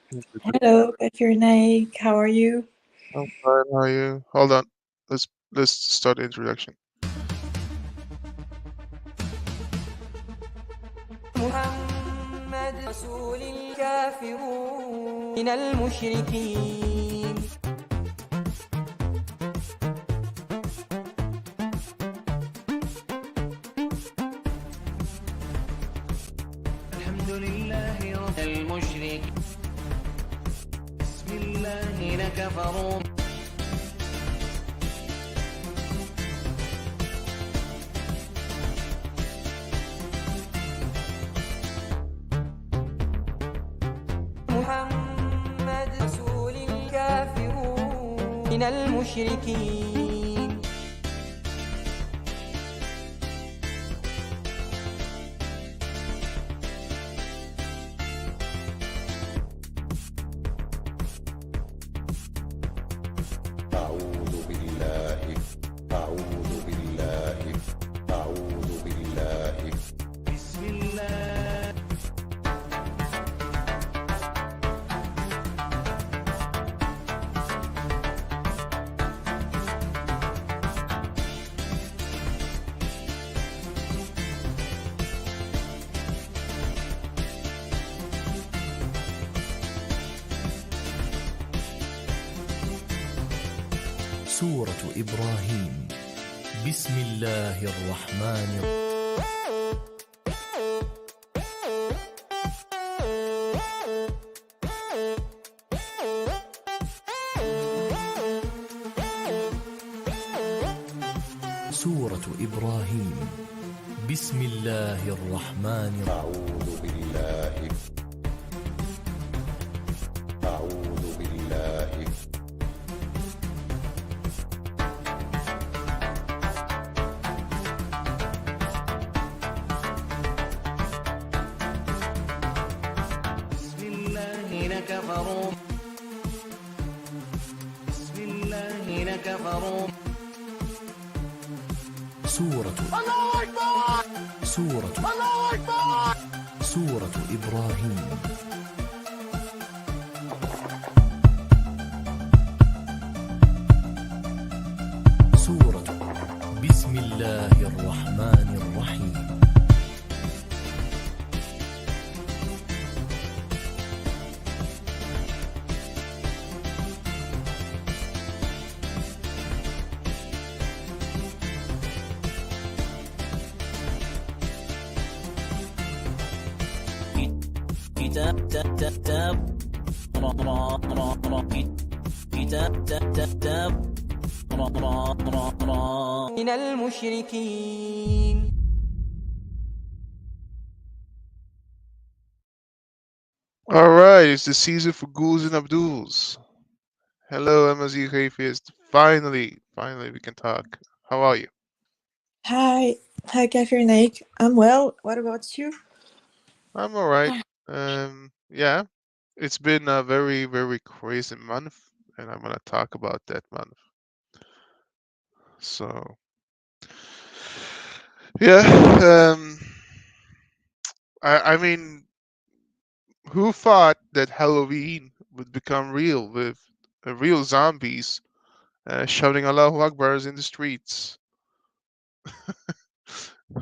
Good, good, good. Hello, Fraternity. How are you? I'm fine. How are you? Hold on. Let's start the introduction. محمد رسول الكافرون من المشركين الحمد لله رب المشرك بسم الله لكفروا محمد رسول الكافرون من المشركين أعوذ بالله أعوذ بالله أعوذ بالله بسم الله سورة إبراهيم بسم الله الرحمن سورة إبراهيم بسم الله الرحمن أعوذ بالله أعوذ بالله بسم الله لكفروا بسم الله لكفروا سورة سورة سورة إبراهيم سورة بسم الله الرحمن الرحيم كتاب كتاب را را را را كتاب كتاب را را را را من المشركين All right, it's the season for ghouls and Abduls. Hello, Amazigh Atheist. Finally, we can talk. How are you? Hi. Hi, Fraternity. I'm well. What about you? I'm all right. Yeah, it's been a very, very crazy month, and I'm gonna talk about that month. So, yeah, I mean, who thought that Halloween would become real with real zombies shouting Allahu Akbars in the streets?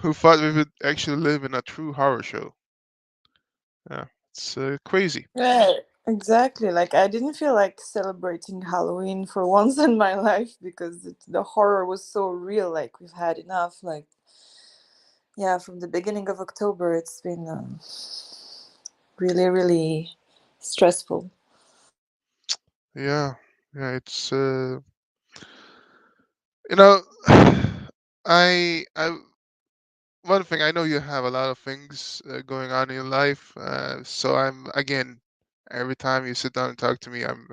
Who thought we would actually live in a true horror show? Yeah, it's crazy. Right. Exactly. Like, I didn't feel like celebrating Halloween for once in my life because the horror was so real. Like, we've had enough. Like, yeah, from the beginning of October, it's been really, really stressful. Yeah, yeah, it's you know, I one thing I know you have a lot of things going on in your life, so I'm again every time you sit down and talk to me, I'm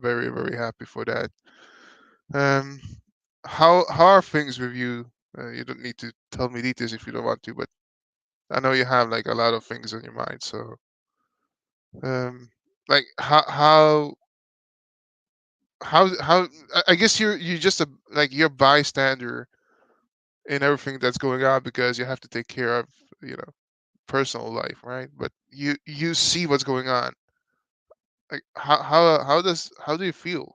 very very happy for that. Um, how are things with you? You don't need to tell me details if you don't want to, but I know you have like a lot of things on your mind. So, um, like how I guess you just a like you're bystander in everything that's going on because you have to take care of you know personal life, right? But you see what's going on. Like how do you feel?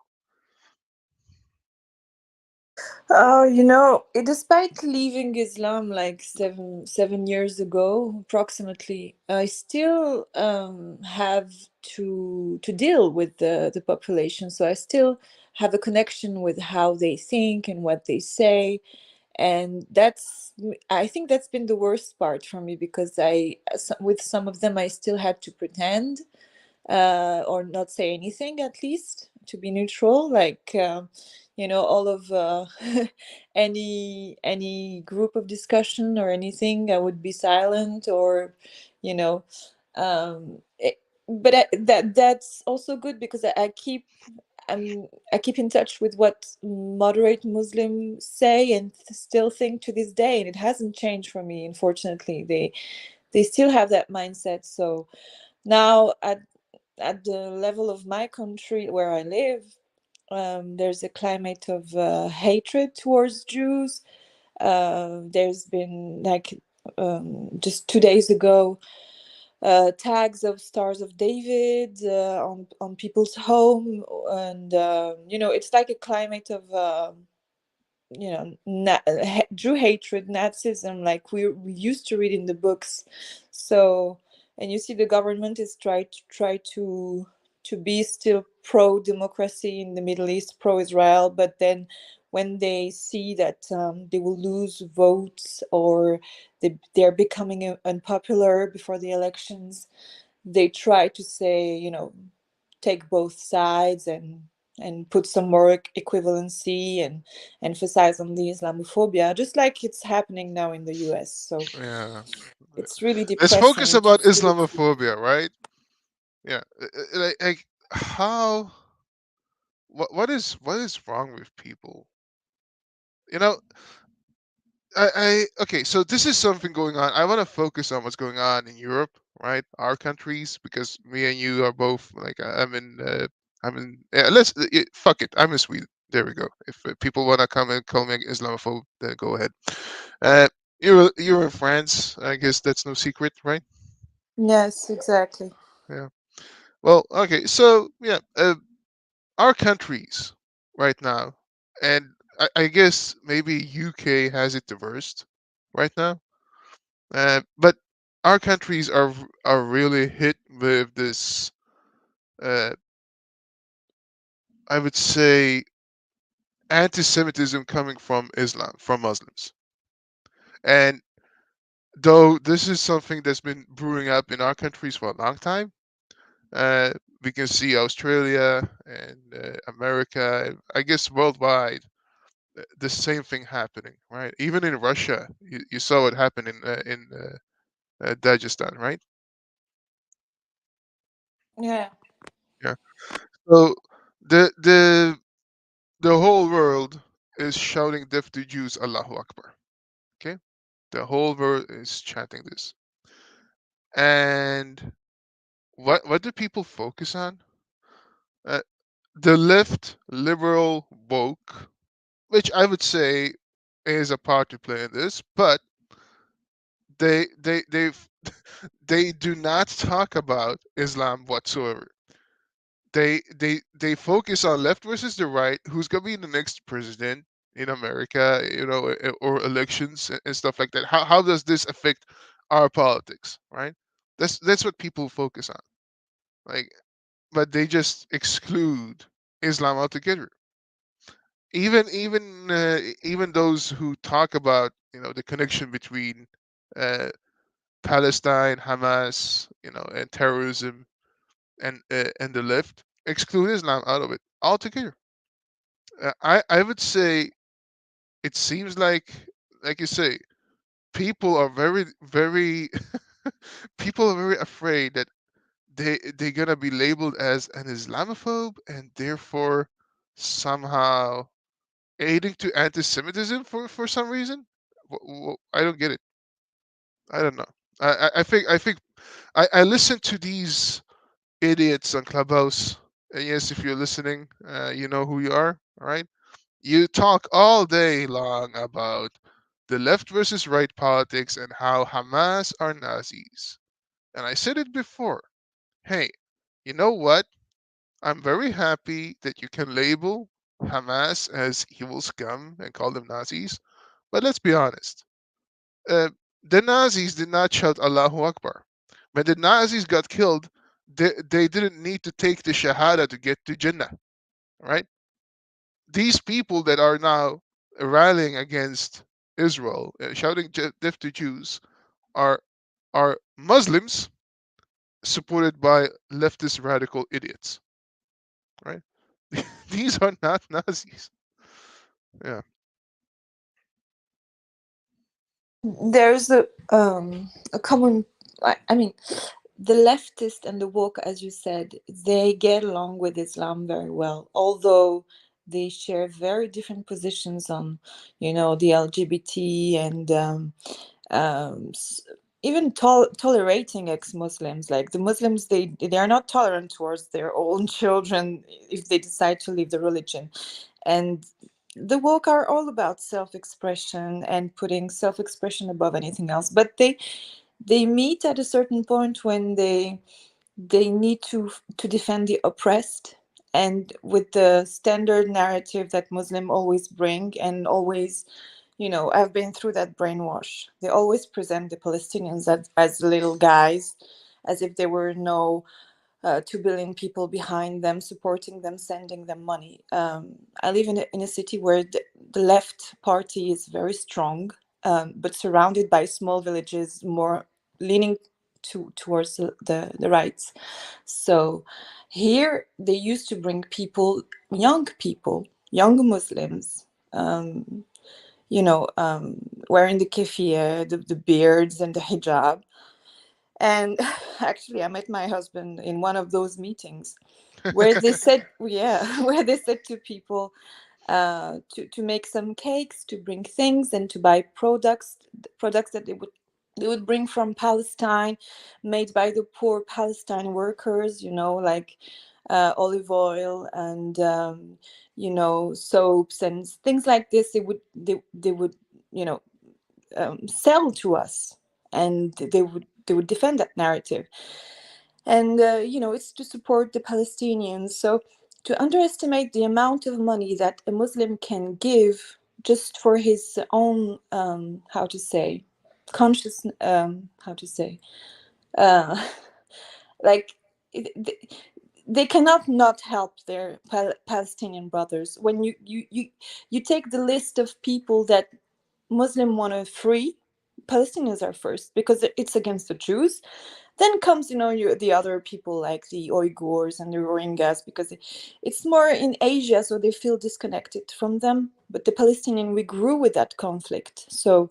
Despite leaving Islam like seven years ago, approximately, I still have to deal with the population. So I still have a connection with how they think and what they say, and I think that's been the worst part for me, because with some of them I still had to pretend, or not say anything, at least to be neutral, like all of any group of discussion or anything, I would be silent, or you know but that's also good, because I keep in touch with what moderate Muslims say and still think to this day, and it hasn't changed for me. Unfortunately, they still have that mindset. So now, at the level of my country where I live, there's a climate of hatred towards Jews. There's been, like, just 2 days ago, tags of Stars of David on people's home, and it's like a climate of Jew hatred, Nazism, like we used to read in the books. So, and you see, the government is try to be still pro democracy in the Middle East, pro Israel, but then when they see that they will lose votes, or they're becoming unpopular before the elections, they try to say, take both sides, and put some more equivalency, and emphasize on the Islamophobia, just like it's happening now in the US. So Yeah. it's really Let's focus depressing. about It's really. Islamophobia, right? Yeah. Like how what is wrong with people? You know, okay, so this is something going on. I want to focus on what's going on in Europe, right? Our countries, because me and you are both like I'm in yeah, fuck it. I'm in Sweden. There we go. If people want to come and call me Islamophobe, then go ahead. Uh, you're in France. I guess that's no secret, right? Yes, exactly. Yeah. Well, okay. So yeah, our countries right now, and I guess maybe UK has it the worst right now. But our countries are really hit with this. Uh, I would say anti-Semitism coming from Islam, from Muslims, and though this is something that's been brewing up in our countries for a long time, uh, we can see Australia and America, I guess worldwide, the same thing happening, right? Even in Russia, you saw what happened in Dagestan, right? Yeah. Yeah. So the the the whole world is shouting death to Jews, Allahu Akbar. Okay, the whole world is chanting this, and what do people focus on? Uh, the left, liberal, woke, which I would say is a part to play in this, but they they do not talk about Islam whatsoever. They focus on left versus the right, who's gonna be the next president in America, or elections and stuff like that. How does this affect our politics, right? That's what people focus on. Like, but they just exclude Islam altogether. Even those who talk about the connection between uh, Palestine, Hamas, and terrorism, and the left exclude Islam out of it altogether. I would say it seems like you say, people are very people are very afraid that they're gonna be labeled as an Islamophobe, and therefore somehow aiding to anti-Semitism for some reason. I don't get it. I don't know. I think I listen to these idiots on Clubhouse. And yes, if you're listening, you know who you are. All right. You talk all day long about the left versus right politics and how Hamas are Nazis. And I said it before. Hey, you know what? I'm very happy that you can label Hamas as evil scum and call them Nazis. But let's be honest. Uh, the Nazis did not shout Allahu Akbar. When the Nazis got killed, they didn't need to take the Shahada to get to Jannah, right? These people that are now rallying against Israel, shouting death to Jews, are Muslims supported by leftist radical idiots, right? These are not Nazis. Yeah. There's a common. I mean, the leftist and the woke, as you said, they get along with Islam very well, although they share very different positions on, the LGBT and um, s- even tolerating ex-Muslims. Like the Muslims, they are not tolerant towards their own children if they decide to leave the religion, and the woke are all about self-expression and putting self-expression above anything else. But they meet at a certain point when they need to defend the oppressed, and with the standard narrative that Muslim always bring and always, I've been through that brainwash. They always present the Palestinians as little guys, as if there were no 2 billion people behind them, supporting them, sending them money. I live in a city where the left party is very strong, but surrounded by small villages, more leaning towards the rights. So here they used to bring people, young Muslims, wearing the keffiyeh, the beards, and the hijab. And actually, I met my husband in one of those meetings where they said, yeah, where they said to people to make some cakes, to bring things, and to buy products that they would bring from Palestine, made by the poor Palestine workers, like olive oil and soaps and things like this. They would you know sell to us, and they would defend that narrative. And it's to support the Palestinians. So to underestimate the amount of money that a Muslim can give just for his own, how to say, conscious, how to say, uh, like it, they cannot not help their Palestinian brothers. When you take the list of people that Muslim want to free, Palestinians are first because it's against the Jews. Then comes, the other people like the Uyghurs and the Rohingyas, because it's more in Asia, so they feel disconnected from them. But the Palestinian, we grew with that conflict, so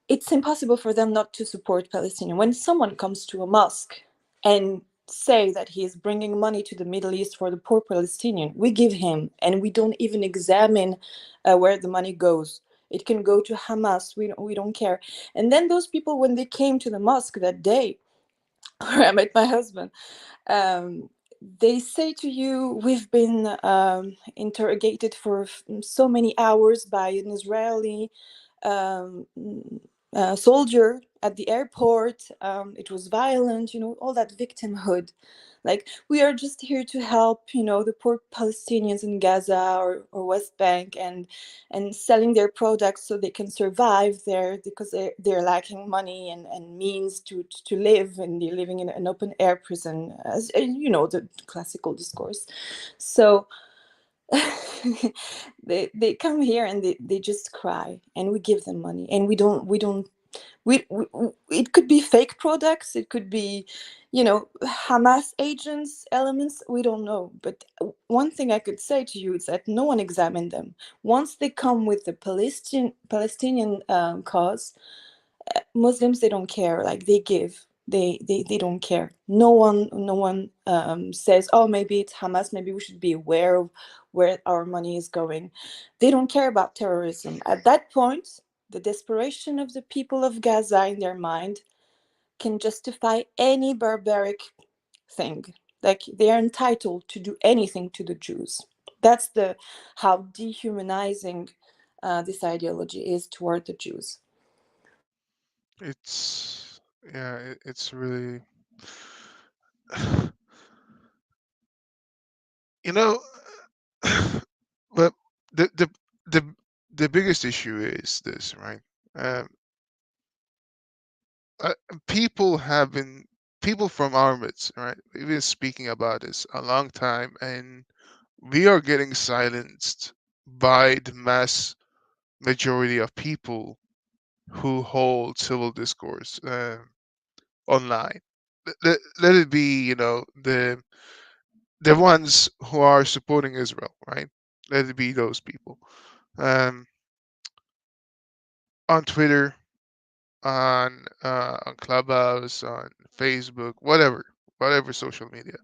it's impossible for them not to support Palestinian. When someone comes to a mosque and say that he is bringing money to the Middle East for the poor Palestinian, we give him, and we don't even examine where the money goes. It can go to Hamas. We don't care. And then those people, when they came to the mosque that day, where I met my husband, um, they say to you, we've been interrogated for so many hours by an Israeli um, soldier at the airport. It was violent, all that victimhood. Like, we are just here to help, the poor Palestinians in Gaza or West Bank, and selling their products so they can survive there, because they're lacking money and means to live, and they're living in an open air prison, as the classical discourse. So they come here and they just cry, and we give them money, and we it could be fake products, it could be Hamas agents elements, we don't know. But one thing I could say to you is that no one examined them. Once they come with the Palestinian cause, Muslims, they don't care. Like, they give. They don't care. No one says, oh, maybe it's Hamas. Maybe we should be aware of where our money is going. They don't care about terrorism. At that point, the desperation of the people of Gaza in their mind can justify any barbaric thing. Like, they are entitled to do anything to the Jews. That's the how dehumanizing this ideology is toward the Jews. It's yeah, it's really You know, but the the the the biggest issue is this, right? Um, uh, people have been people from our midst, right? We've been speaking about this a long time, and we are getting silenced by the mass majority of people who hold civil discourse online. Let it be, the ones who are supporting Israel, right? Let it be those people. Um, on Twitter, on Clubhouse, on Facebook, whatever social media.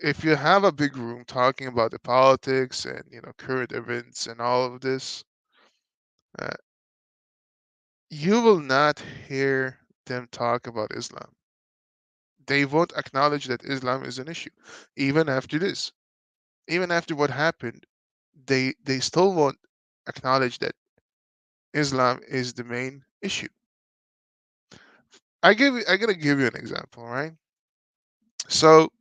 If you have a big room talking about the politics and current events and all of this, uh, you will not hear them talk about Islam. They won't acknowledge that Islam is an issue, even after this, even after what happened. They still won't acknowledge that Islam is the main issue. I gotta give you an example, right? So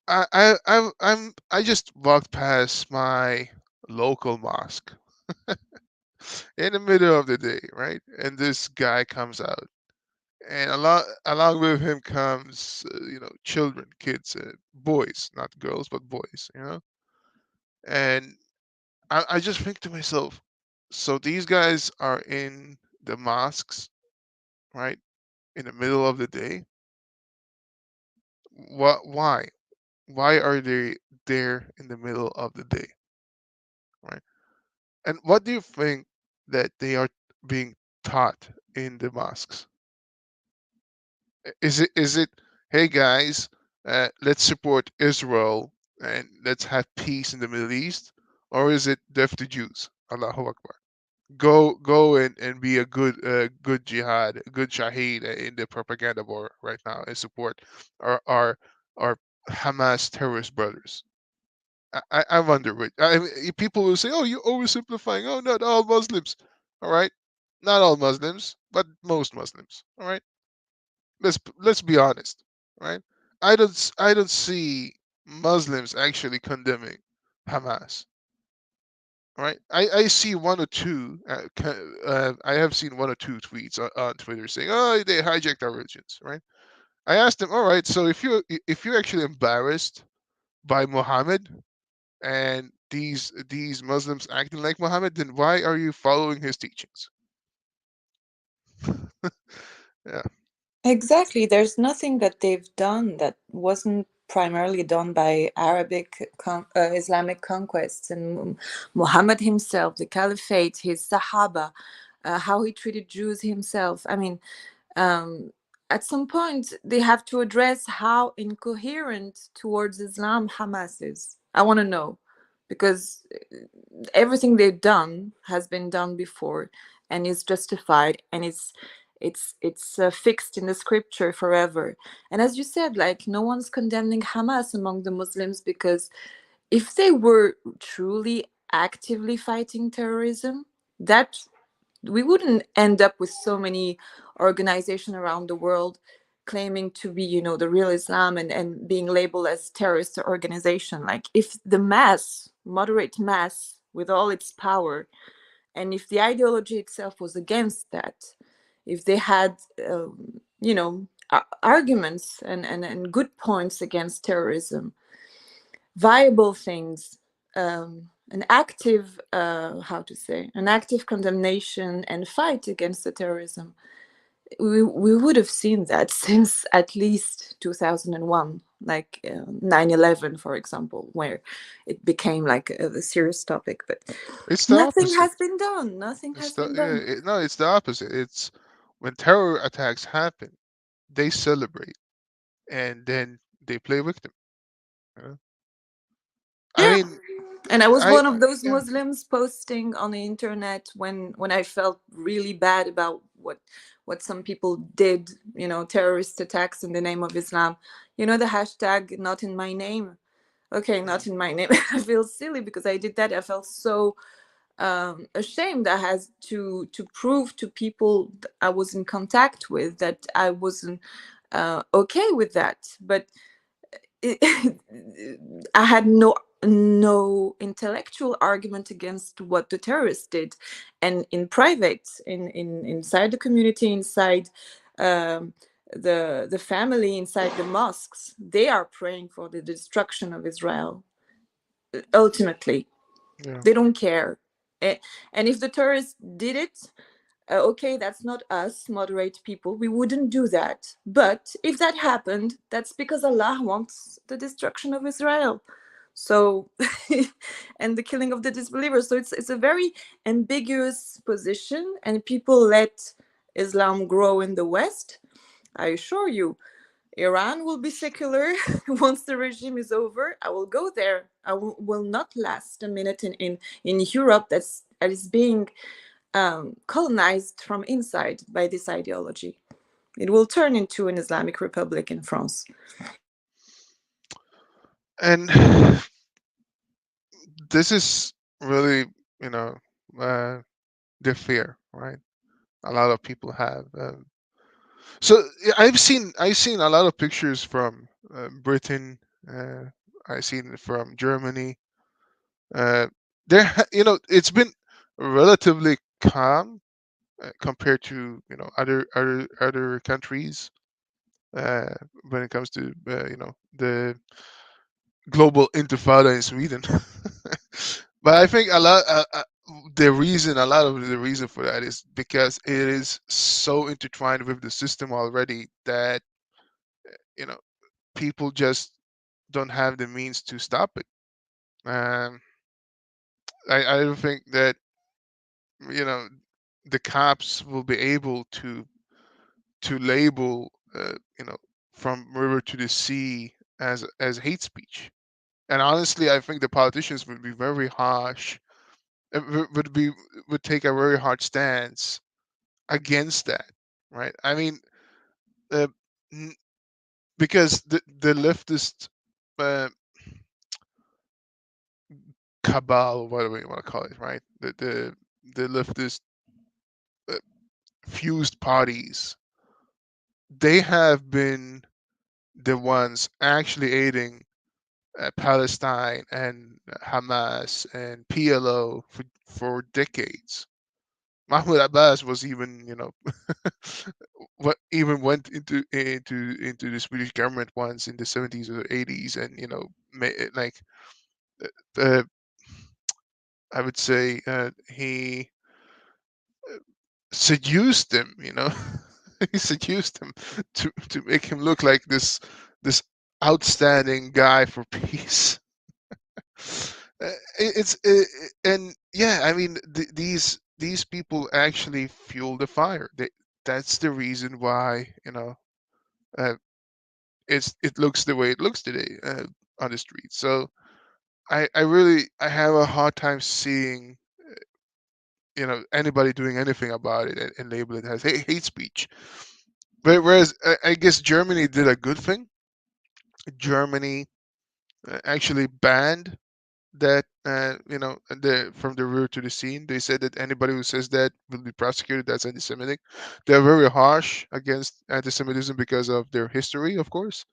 I just walked past my local mosque in the middle of the day, right? And this guy comes out, and along with him comes children, kids, boys, not girls, but boys, And I just think to myself, so these guys are in the mosques, right, in the middle of the day. What? Why? Why are they there in the middle of the day, right? And what do you think that they are being taught in the mosques? Is it, hey guys, let's support Israel and let's have peace in the Middle East, or is it death to Jews? Allahu Akbar. Go and be a good jihad, a good shaheed in the propaganda war right now and support our Hamas terrorist brothers. I wonder what people will say. Oh, you're oversimplifying. Oh, not all Muslims. All right, not all Muslims, but most Muslims. All right, let's be honest. All right, I don't see Muslims actually condemning Hamas. All right, I see one or two. I have seen one or two tweets on Twitter saying, "Oh, they hijacked our religions." Right. I asked them, "All right, so if you're actually embarrassed by Muhammad and these Muslims acting like Muhammad, then why are you following his teachings?" Yeah, Exactly. There's nothing that they've done that wasn't primarily done by Islamic conquests and Muhammad himself, the Caliphate, his Sahaba, how he treated Jews himself. I mean, um, at some point, they have to address how incoherent towards Islam Hamas is. I want to know because everything they've done has been done before and is justified and it's fixed in the scripture forever. And as you said, like, no one's condemning Hamas among the Muslims because if they were truly actively fighting terrorism, that we wouldn't end up with so many organizations around the world claiming to be, the real Islam and being labeled as terrorist organization. Like, if the mass, moderate mass with all its power, and if the ideology itself was against that, if they had arguments and good points against terrorism, viable things, an active how to say, an active condemnation and fight against the terrorism, we would have seen that since at least 2001, like 9/11, for example, where it became like a serious topic. But it's the nothing opposite. has been done. Nothing It's has the been yeah, done. no, it's the opposite. It's when terror attacks happen, they celebrate and then they play victim. You know? I Yeah. mean, And I was one of those yeah. Muslims posting on the internet when I felt really bad about what some people did, terrorist attacks in the name of Islam. The hashtag not in my name. Okay, Mm. not in my name. I feel silly because I did that. I felt so ashamed. I had to prove to people I was in contact with that I wasn't okay with that. But I had no intellectual argument against what the terrorists did, and in private, inside the community, inside um, the family, inside the mosques, they are praying for the destruction of Israel. Ultimately, Yeah. they don't care. And if the terrorists did it, okay, that's not us, moderate people. We wouldn't do that. But if that happened, that's because Allah wants the destruction of Israel. So, and the killing of the disbelievers. So it's a very ambiguous position, and people let Islam grow in the West. I assure you, Iran will be secular once the regime is over. I will go there. I will not last a minute in Europe that is being colonized from inside by this ideology. It will turn into an Islamic Republic in France. And this is really, you know, uh, the fear, right? A lot of people have. So yeah, I've seen a lot of pictures from Britain. Uh, I've seen it from Germany. Uh, it's been relatively calm compared to other countries uh, when it comes to the global intifada in Sweden. But I think a lot of the reason for that is because it is so intertwined with the system already that you know people just don't have the means to stop it. Um, I don't think that you know the cops will be able to label from river to the sea as hate speech. And honestly, I think the politicians would be very harsh. Would take a very hard stance against that, right? I mean, uh, n- because the leftist uh, cabal, whatever you want to call it, right? The leftist uh, fused parties, they have been the ones actually aiding Palestine and Hamas and PLO for decades. Mahmoud Abbas was even, what even went into the Swedish government once in the 70s or 80s, and like uh, I would say he seduced him. He seduced him to make him look like this outstanding guy for peace. It's and yeah, I mean these people actually fuel the fire. That's the reason why uh, it looks the way it looks today on the street. So I have a hard time seeing anybody doing anything about it and label it as hate speech. But whereas I guess Germany did a good thing. Germany actually banned that the from the rear to the scene. They said that anybody who says that will be prosecuted. That's anti-Semitic. They're very harsh against anti-Semitism because of their history, of course.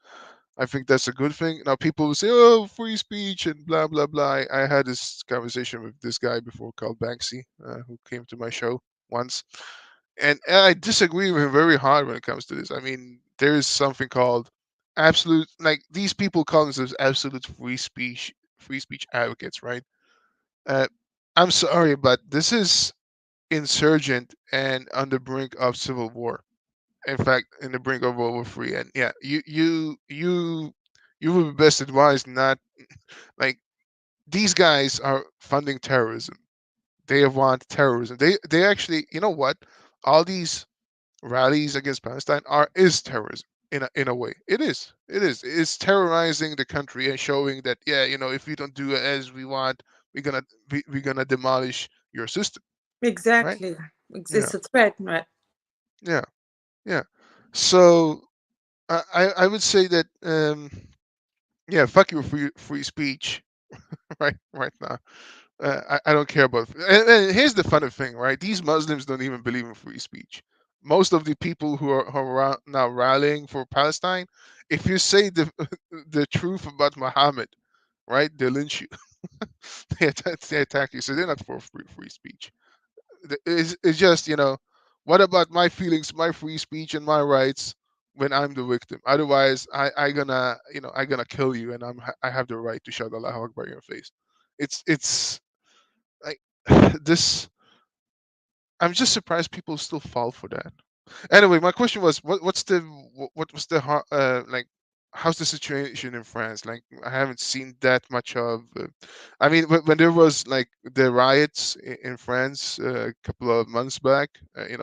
I think that's a good thing. Now people will say, "Oh, free speech and blah blah blah." I had this conversation with this guy before called Banksy, who came to my show once, and I disagree with him very hard when it comes to this. I mean, there is something called absolute, like these people call themselves absolute free speech advocates, right? Uh, I'm sorry, but this is insurgent and on the brink of civil war. In fact, in the brink of World War III. And yeah, you would be best advised not, like, these guys are funding terrorism. They want terrorism. They actually, you know what? All these rallies against Palestine is terrorism in a way. It's terrorizing the country and showing that, yeah, if you don't do it as we want, we're gonna demolish your system, right? Exactly. Yeah, It's a threat, right? yeah, yeah. So I would say that yeah, fuck your free speech right now. I don't care about. And here's the funny thing, right? These Muslims don't even believe in free speech. Most of the people who are now rallying for Palestine if you say the the truth about Muhammad, right, they lynch you. They attack you. So they're not for free speech. It's just, what about my feelings, my free speech, and my rights when I'm the victim? Otherwise, I gonna kill you, and I have the right to shout Allahu Akbar in your face. It's like this. I'm just surprised people still fall for that. Anyway, my question was, what was the like, how's the situation in France? Like, I haven't seen that much of. I mean, when there was like the riots in France a couple of months back, it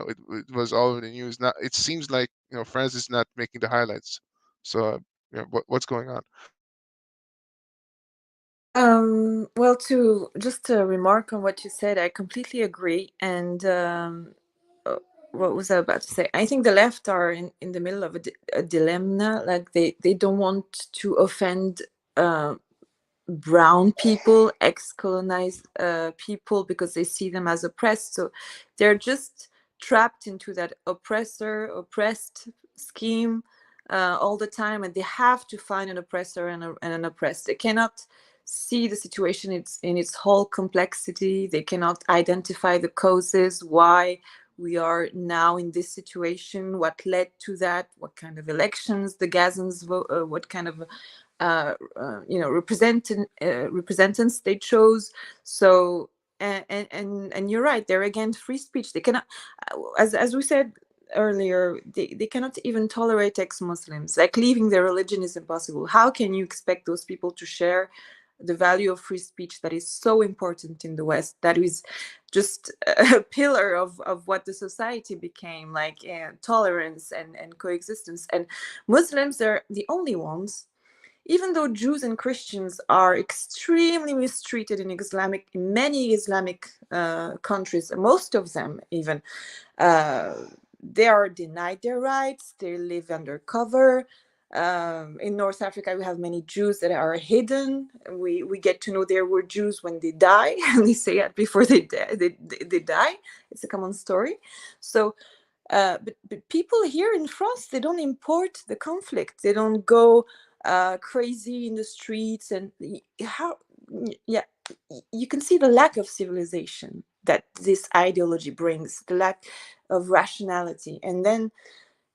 was all over the news. Now it seems like France is not making the highlights. So, what's going on? Well, to just a remark on what you said, I completely agree. And uh, what was I about to say? I think the left are in the middle of a dilemma. Like they don't want to offend brown people, ex-colonized people, because they see them as oppressed. So they're just trapped into that oppressed scheme all the time, and they have to find an oppressor and an oppressed. They cannot see the situation in its whole complexity. They cannot identify the causes why we are now in this situation, what led to that, what kind of elections the Gazans vote, what kind of representatives they chose. So and you're right, they're against free speech. They cannot, as we said earlier, they cannot even tolerate ex-Muslims. Like, leaving their religion is impossible. How can you expect those people to share the value of free speech that is so important in the West, that is just a pillar of what the society became, like tolerance and coexistence? And Muslims are the only ones, even though Jews and Christians are extremely mistreated in many Islamic countries, most of them even, uh, they are denied their rights. They live undercover. In North Africa, we have many Jews that are hidden. We get to know they were Jews when they die, and they say that before they die. They die. It's a common story. So but people here in France, they don't import the conflict. They don't go crazy in the streets. And how, yeah, you can see the lack of civilization that this ideology brings, the lack of rationality. And then,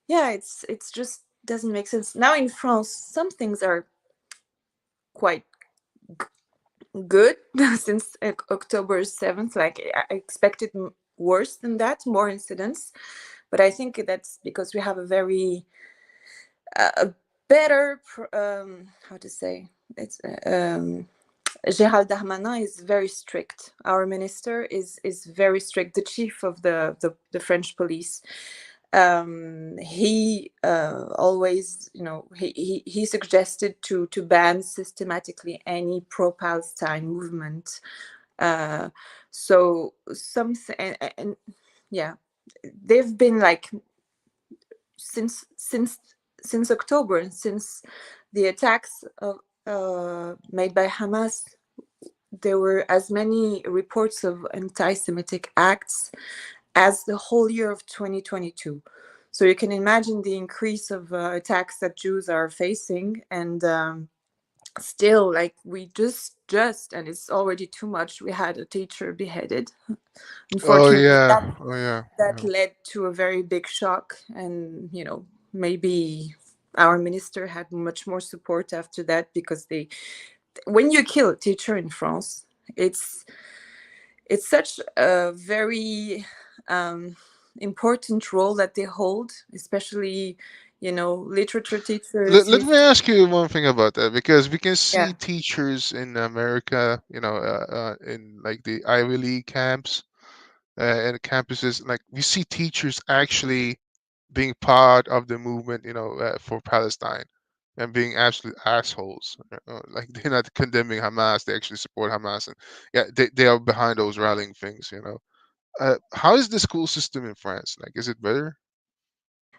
yeah, it's just doesn't make sense. Now in France, some things are quite good since October 7th. Like, I expected worse than that, more incidents. But I think that's because we have a very a better how to say it's Gérald Darmanin is very strict. Our minister is very strict. The chief of the French police. He always, he suggested to ban systematically any pro-Palestine movement. So and yeah, they've been like since October, and since the attacks made by Hamas, there were as many reports of anti-Semitic acts as the whole year of 2022. So you can imagine the increase of attacks that Jews are facing. And still, like, we just and it's already too much, we had a teacher beheaded. Oh Unfortunately, yeah, oh yeah, that yeah. led to a very big shock. And maybe our minister had much more support after that, because when you kill a teacher in France, it's such a very important role that they hold, especially literature teachers, Let me ask you one thing about that, because we can yeah. see teachers in America, in like the Ivy League camps and campuses. Like, we see teachers actually being part of the movement, for Palestine, and being absolute assholes. Like, they're not condemning Hamas; they actually support Hamas, and yeah, they are behind those rallying things. How is the school system in France? Like, is it better?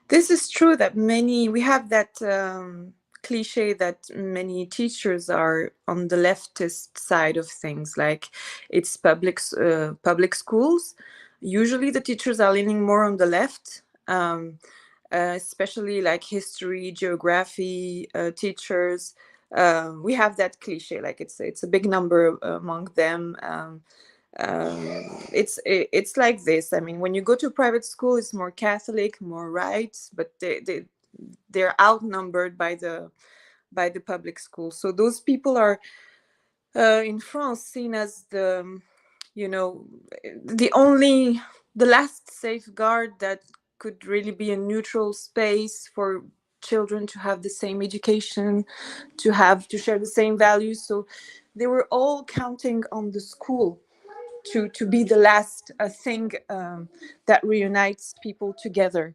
This is true that we have that cliche that many teachers are on the leftist side of things. Like, it's public schools. Usually the teachers are leaning more on the left. especially like history, geography teachers. We have that cliche, like it's a big number among them. It's like this. I mean, when you go to private school, it's more Catholic, more right, but they're outnumbered by the public school. So those people are in France seen as you know, the only, the last safeguard that could really be a neutral space for children to have the same education, to share the same values. So they were all counting on the school to be the last thing that reunites people together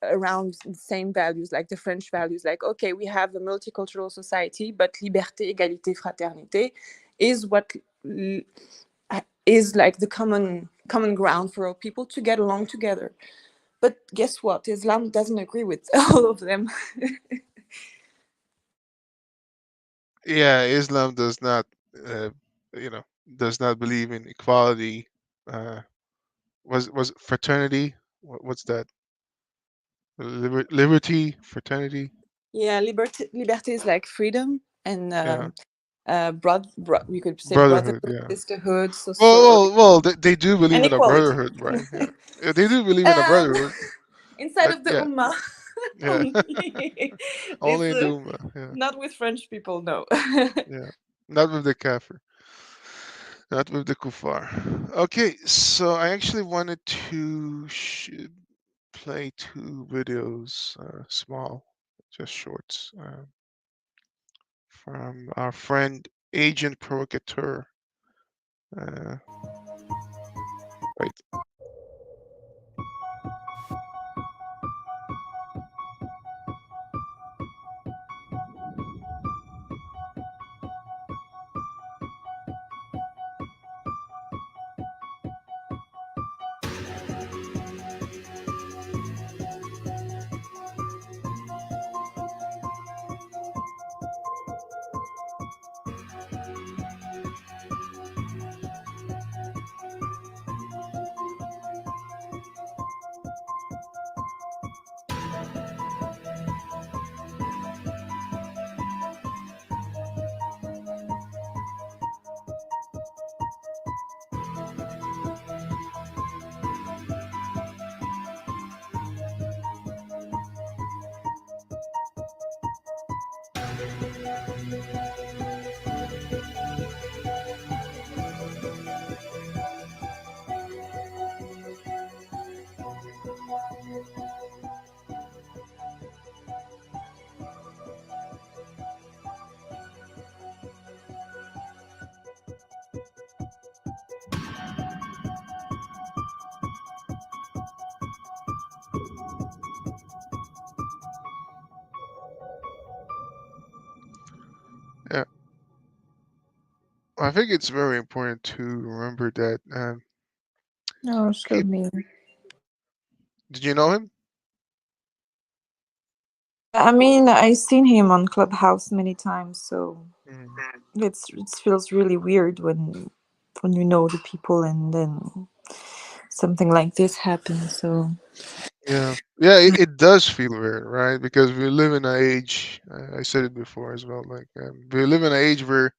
around the same values, like the French values. Like, okay, we have a multicultural society, but liberté, égalité, fraternité is what is like the common ground for all people to get along together. But guess what? Islam doesn't agree with all of them. Yeah, Islam does not, uh, you know, does not believe in equality. Uh, was fraternity? What's that? Liberty, fraternity. Yeah, liberté is like freedom, and Yeah, we could say brotherhood. brotherhood, Yeah. sisterhood, Well, so well, well. They do believe and in a equality. brotherhood, right? Yeah. Yeah, they do believe in a um, brotherhood. inside of the Yeah, ummah yeah. only. This Only in the Ummah. Yeah, not with French people, no. yeah. Not with the kafir. Not with the kuffar. Okay, so I actually wanted to play two videos, small, just shorts, from our friend Agent Provocateur. Uh, right. Yeah, I think it's very important to remember that. No, show Keep. me. Did you know him? I mean, I've seen him on Clubhouse many times, so Mm, it feels really weird when you know the people and then something like this happens. So yeah, yeah. It does feel weird, right? Because we live in an age. I said it before as well. Like, we live in an age where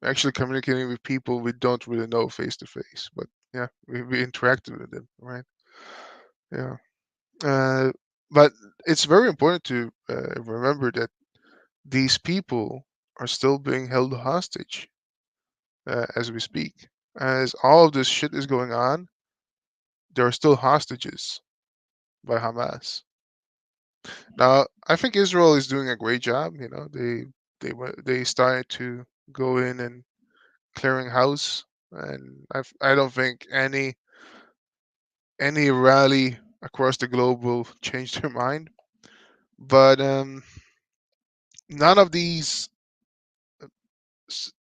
we're actually communicating with people we don't really know face to face, but yeah, we interacted with them, right? Yeah. Uh, but it's very important to remember that these people are still being held hostage as we speak. As all of this shit is going on, there are still hostages by Hamas. Now, I think Israel is doing a great job. You know, they started to go in and clearing house, and I don't think any rally across the globe will change their mind. But none of these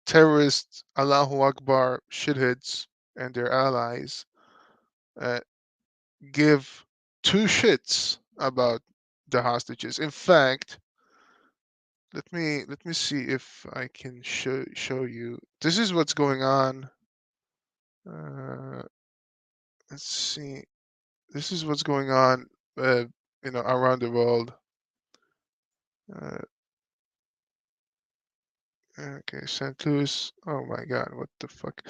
terrorist Allahu Akbar shitheads and their allies uh, give two shits about the hostages. In fact, let me see if I can show you. This is what's going on. Uh, let's see. This is what's going on around the world. Okay, St. Louis. Oh my God, what the fuck?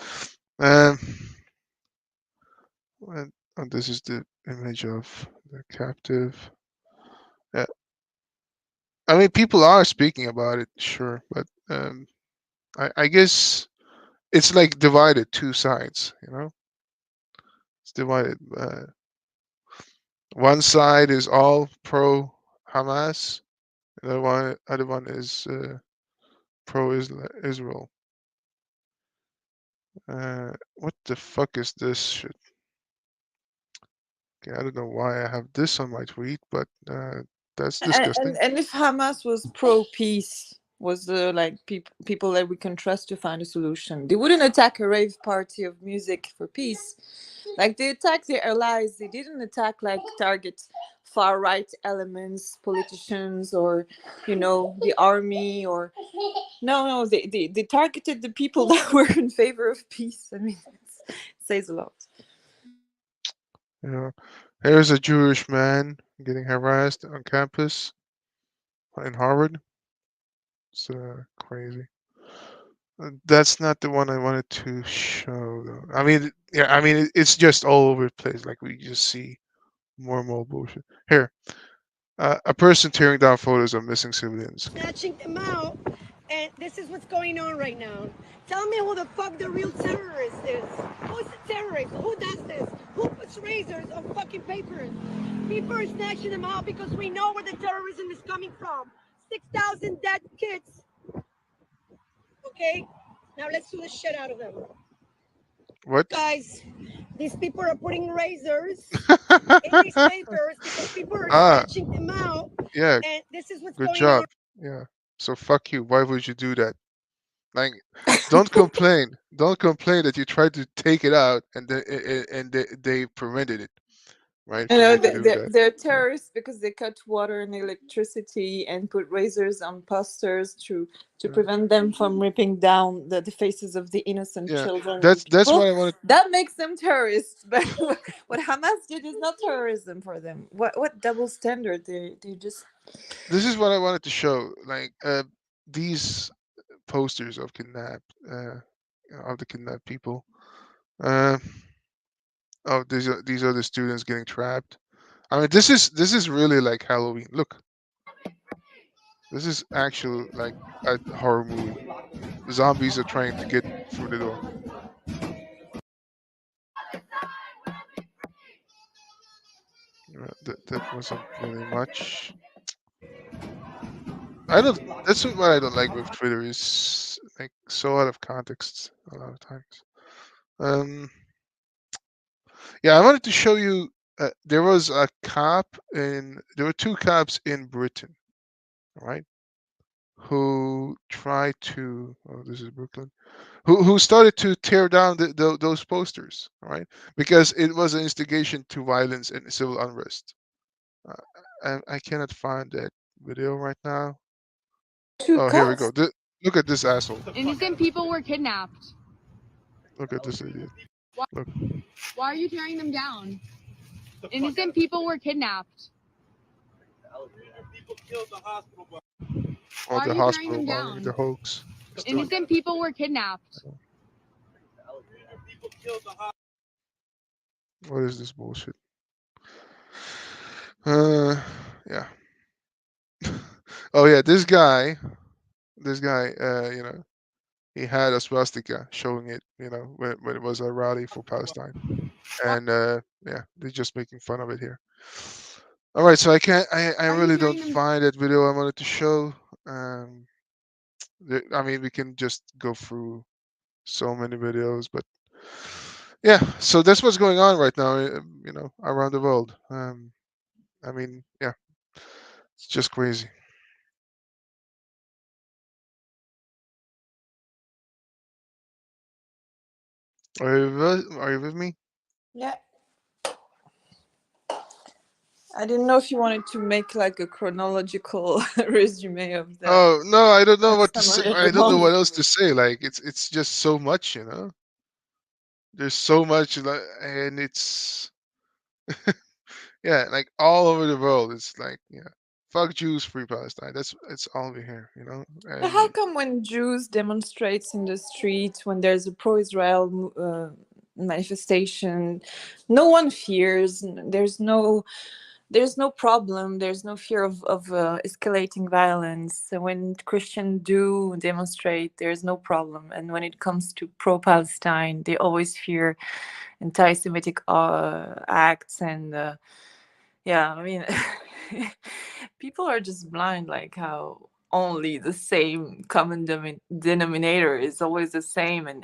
Um, oh, this is the image of the captive. Yeah, I mean, people are speaking about it, sure, but I guess it's like divided two sides. It's divided. One side is all pro Hamas, and the other one is pro Israel. What the fuck is this shit? Okay, I don't know why I have this on my tweet, but that's disgusting. And if Hamas was pro peace, was the like people that we can trust to find a solution, they wouldn't attack a rave party of music for peace. Like they attack their allies. They didn't attack like target far right elements, politicians, or the army, or no. They targeted the people that were in favor of peace. I mean, it says a lot. Yeah. Here's a Jewish man getting harassed on campus in Harvard. It's crazy. That's not the one I wanted to show, though. I mean, yeah, I mean, it's just all over the place. Like, we just see more and more bullshit. Here, a person tearing down photos of missing civilians. Snatching them out, and this is what's going on right now. Tell me who the fuck the real terrorist is. Who's the terrorist? Who does this? Who puts razors on fucking papers? People are snatching them out because we know where the terrorism is coming from. 6,000 dead kids. Okay, now let's sue the shit out of them. What? Guys, these people are putting razors in these papers because people are snatching them out. Yeah, and this is what's good going job. on. Yeah. So fuck you. Why would you do that? Like, don't complain. Don't complain that you tried to take it out and they prevented it, right? You From know, you to do that. they're terrorists because they cut water and electricity and put razors on posters to prevent them from ripping down the faces of the innocent Yeah, children and that's people. what I wanted. That makes them terrorists. But what Hamas did is not terrorism for them. What double standard? They just. This is what I wanted to show. Like, these posters of of the kidnapped people. Uh, oh, these are the students getting trapped. I mean, this is really like Halloween. Look, this is actually like a horror movie. Zombies are trying to get through the door. That wasn't really much. I don't. That's what I don't like with Twitter is like so out of context a lot of times. Um, yeah, I wanted to show you. There was a cop there were two cops in Britain, right? Who tried to. Oh, this is Brooklyn. Who started to tear down those posters, right? Because it was an instigation to violence and civil unrest. I cannot find that video right now. Two Oh, here we go. cops? Look at this asshole. Innocent people were kidnapped. Look at this idiot. Look. Why are you tearing them down? Innocent people were kidnapped. Oh, Why are the you tearing hospital them bombing, the down? hoax. Innocent people were kidnapped. What is this bullshit? Yeah. Oh yeah, this guy, he had a swastika showing it, when it was a rally for Palestine, and yeah, they're just making fun of it here. All right, so I can't, I Why are you really tearing don't them find that video I wanted to show. I mean, we can just go through so many videos, but yeah, so that's what's going on right now, around the world. I mean, yeah, it's just crazy. Are you with me? Yeah. I didn't know if you wanted to make like a chronological resume of the Oh no, I don't know what to say. summary of I the don't know month. what else to say. Like, it's just so much, There's so much, and it's Yeah, like all over the world, it's like, yeah, fuck Jews, free Palestine. It's all we hear, you know. But how And come when Jews demonstrates in the street, when there's a pro-Israel manifestation, no one fears? There's no problem. There's no fear of escalating violence. So when Christians do demonstrate, there's no problem. And when it comes to pro-Palestine, they always fear anti-Semitic acts and yeah, I mean, people are just blind, like how only the same common denominator is always the same, and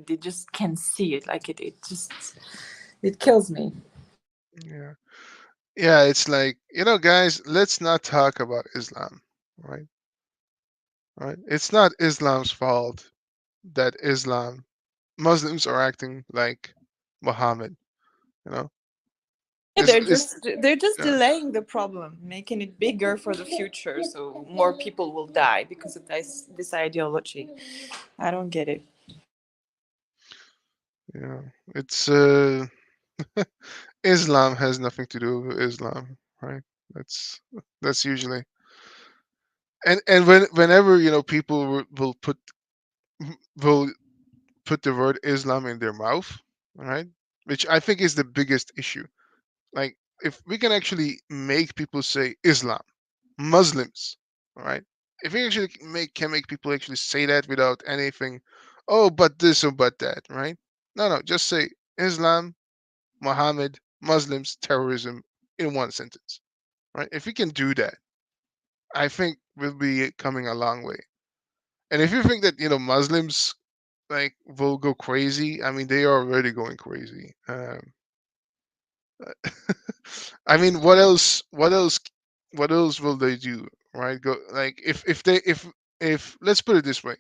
they just can't see it. Like it just it kills me. yeah, yeah, it's like, you know, guys, let's not talk about Islam, right? Right? It's not Islam's fault that Muslims are acting like Muhammad, you know. Yeah, It's they're just yeah, delaying the problem, making it bigger for the future, so more people will die because of this ideology. I don't get it. yeah. It's Islam has nothing to do with Islam, right? That's that's usually, and whenever, you know, people will put the word Islam in their mouth, right? Which I think is the biggest issue. Like, if we can actually make people say Islam, Muslims, all right? If we actually can make people actually say that without anything, oh, but this or but that, right? No, no, just say Islam, Muhammad, Muslims, terrorism in one sentence, right? If we can do that, I think we'll be coming a long way. And if you think that, you know, Muslims like will go crazy, I mean, they are already going crazy. I mean, what else? What else? What else will they do? Right? Go like if let's put it this way: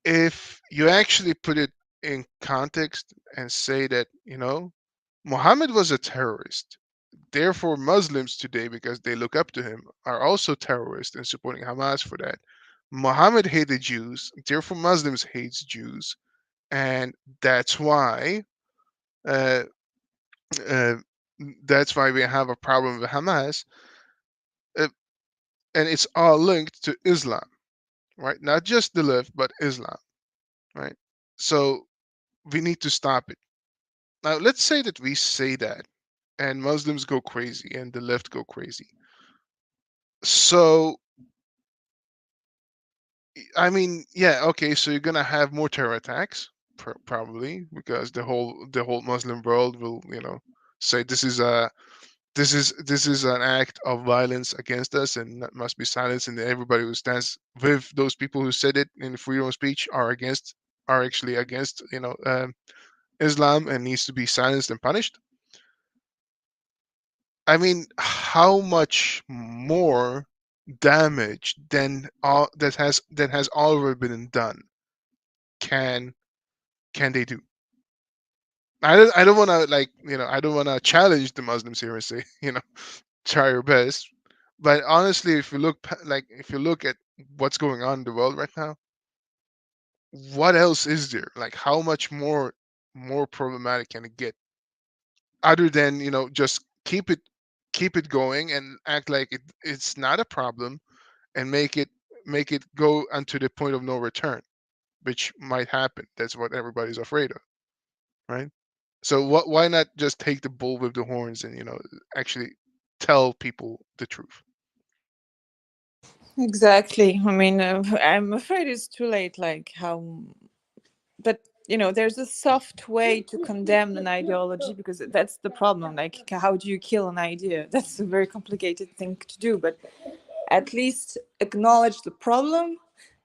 if you actually put it in context and say that, you know, Muhammad was a terrorist, therefore Muslims today, because they look up to him, are also terrorists and supporting Hamas for that. Muhammad hated Jews, therefore Muslims hates Jews, and that's why uh, uh, that's why we have a problem with Hamas, uh, and it's all linked to Islam, right? Not just the left, but Islam, right? So we need to stop it. Now, let's say that we say that, and Muslims go crazy, and the left go crazy. So, I mean, yeah, okay. So you're gonna have more terror attacks, probably, because the whole Muslim world will, you know, say this is an act of violence against us and that must be silenced, and everybody who stands with those people who said it in freedom of speech are actually against, you know, Islam and needs to be silenced and punished. I mean, how much more damage than all that has already been done can can they do? I don't want to, like, you know, I don't want to challenge the Muslims here and say, you know, try your best. But honestly, if you look if you look at what's going on in the world right now, what else is there? Like, how much more problematic can it get? Other than, you know, just keep it going and act like it's not a problem, and make it go unto the point of no return, which might happen. That's what everybody's afraid of, right? So why not just take the bull with the horns and, you know, actually tell people the truth? Exactly. I mean, I'm afraid it's too late. Like how, but there's a soft way to condemn an ideology because that's the problem. Like, how do you kill an idea? That's a very complicated thing to do. But at least acknowledge the problem,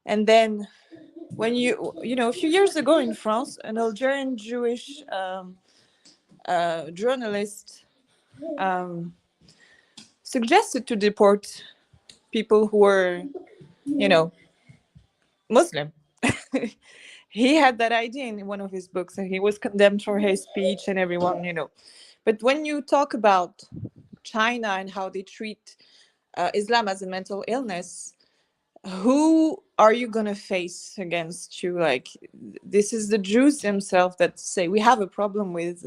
and then when a few years ago in France, an Algerian Jewish journalist um, suggested to deport people who were, you know, Muslim. He had that idea in one of his books, and he was condemned for his speech and everyone. But when you talk about China and how they treat Islam as a mental illness, who are you going to face against you? Like, this is the Jews themselves that say we have a problem with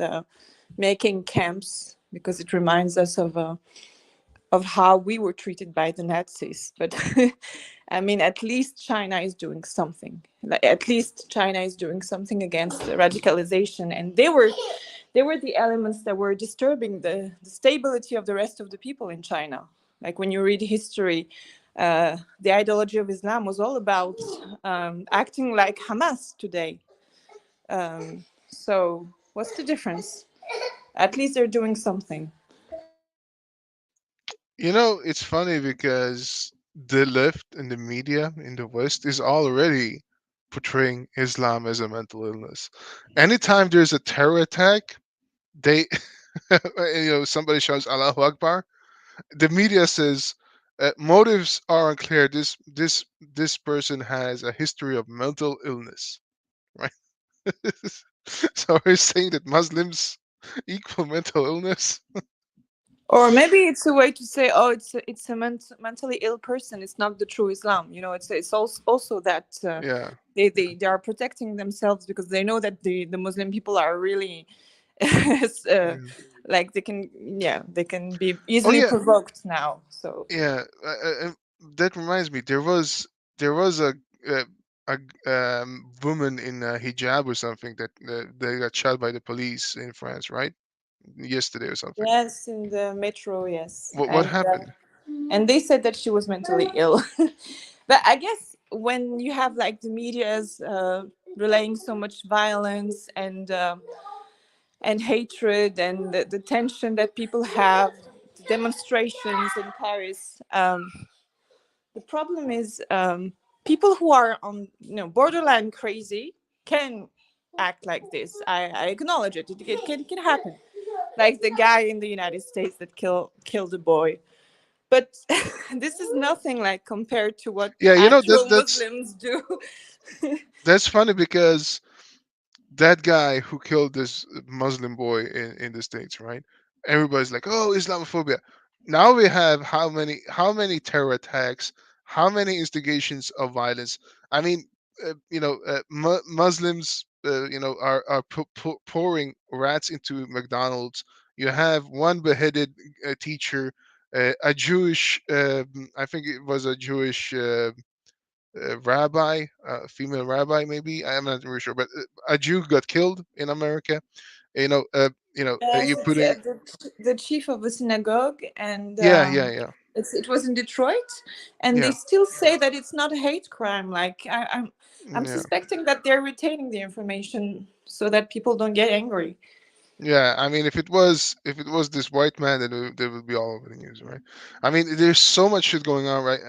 making camps because it reminds us of how we were treated by the Nazis. But I mean, at least China is doing something. Like, at least China is doing something against the radicalization, and they were the elements that were disturbing the stability of the rest of the people in China. Like when you read history, the ideology of Islam was all about acting like Hamas today. So what's the difference? At least they're doing something. You know, it's funny because the left and the media in the West is already portraying Islam as a mental illness. Anytime there's a terror attack, they, somebody shouts Allahu Akbar. The media says motives are unclear. This person has a history of mental illness, right? So we're saying that Muslims equal mental illness. Or maybe it's a way to say, oh, it's a mentally ill person. It's not the true Islam. It's also that Yeah. they are protecting themselves because they know that the Muslim people are really Mm. like they can be Oh easily yeah, provoked now. So yeah. That reminds me. There was uh, woman in hijab or something that they got shot by the police in France, right? Yesterday or something. yes, in the metro, yes, What happened? and they said that she was mentally ill. But I guess when you have like the media's relaying so much violence and hatred and the tension that people have, the demonstrations in Paris. The problem is people who are on borderline crazy can act like this. I acknowledge it. It can happen. Like the guy in the United States that killed a boy. But this is nothing like compared to what Yeah, actual that's Muslims do. that's funny because that guy who killed this Muslim boy in the States, right? Everybody's like, "Oh, Islamophobia." Now we have how many terror attacks, how many instigations of violence. I mean, Muslims, are pouring rats into McDonald's. You have one beheaded teacher, a Jewish, I think it was a Jewish. Rabbi, female rabbi, maybe I'm not really sure, but a Jew got killed in America. Yes, You it's putting, the chief of a synagogue, and yeah, yeah, yeah, it was in Detroit, and they yeah, still say that it's not a hate crime. Like I'm yeah. suspecting that they're retaining the information so that people don't get angry. Yeah, I mean, if it was this white man, then they would be all over the news, right? I mean, there's so much shit going on, right?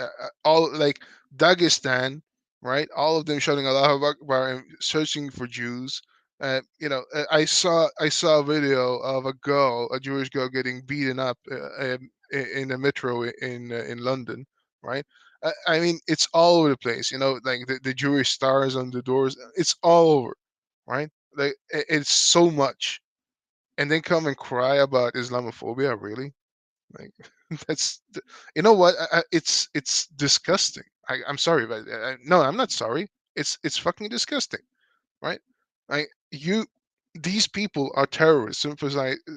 All like Dagestan, right? All of them shouting Allahu Akbar and searching for Jews. I saw a video of a Jewish girl, getting beaten up in a metro in London, right? I mean, it's all over the place, like the Jewish stars on the doors. It's all over, right? Like it's so much, and then come and cry about Islamophobia. Really, like that's you know what? It's disgusting. I'm sorry, but no, I'm not sorry. It's fucking disgusting, right? Like these people are terrorists,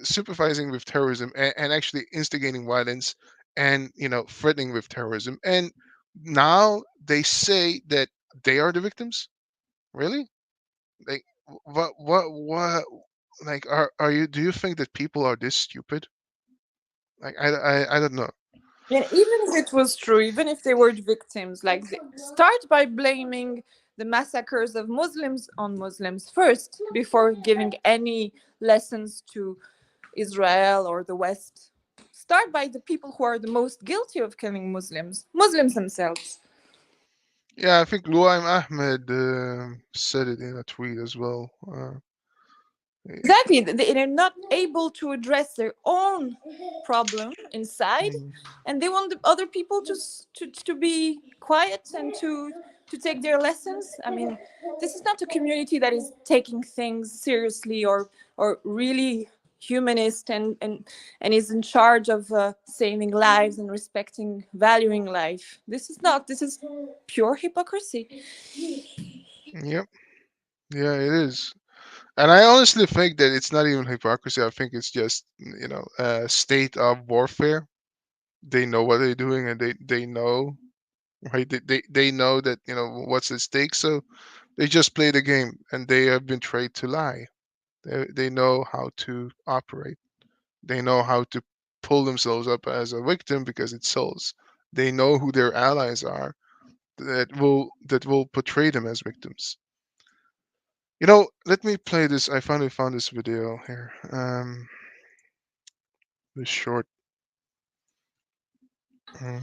sympathizing with terrorism, and actually instigating violence, and threatening with terrorism. And now they say that they are the victims. Really? Like what like are you do you think that people are this stupid? Like I don't know. And even if it was true, even if they were victims, like start by blaming the massacres of Muslims on Muslims first before giving any lessons to Israel or the West. Start by the people who are the most guilty of killing Muslims themselves. Yeah, I think Luaim Ahmed said it in a tweet as well. Exactly. They're not able to address their own problem inside, Mm, and they want the other people to be quiet and to take their lessons. I mean, this is not a community that is taking things seriously or really humanist and is in charge of saving lives and respecting, valuing life. This is not. This is pure hypocrisy. yep. Yeah, it is. And I honestly think that it's not even hypocrisy. I think it's just a state of warfare. They know what they're doing, and they know, right? They know that what's at stake. So they just play the game, and they have been trained to lie. They know how to operate. They know how to pull themselves up as a victim because it sells. They know who their allies are that will portray them as victims. Let me play this. I finally found this video here. This short. mm,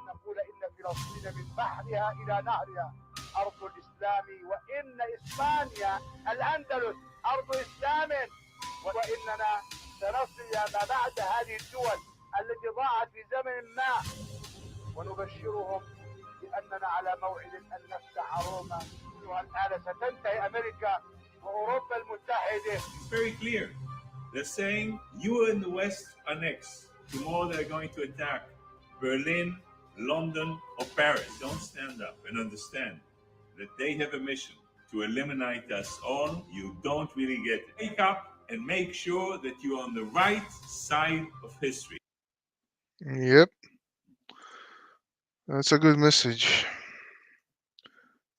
نقول إن فلسطين من بحرها إلى نهرها أرض الإسلام، وإن إسبانيا الأندلس أرض إسلام، وإننا سنصل إلى ما بعد هذه الدول التي ضاعت في زمن ما، ونبشرهم بأننا على موعد أن نفتح روما، والآن ستنتهي أمريكا وأوروبا المتحدة. It's very clear. They're saying you in the West are next. Tomorrow they're going to attack Berlin, London, or Paris. Don't stand up and understand that they have a mission to eliminate us all. You don't really get it. Wake up and make sure that you're on the right side of history. Yep, that's a good message.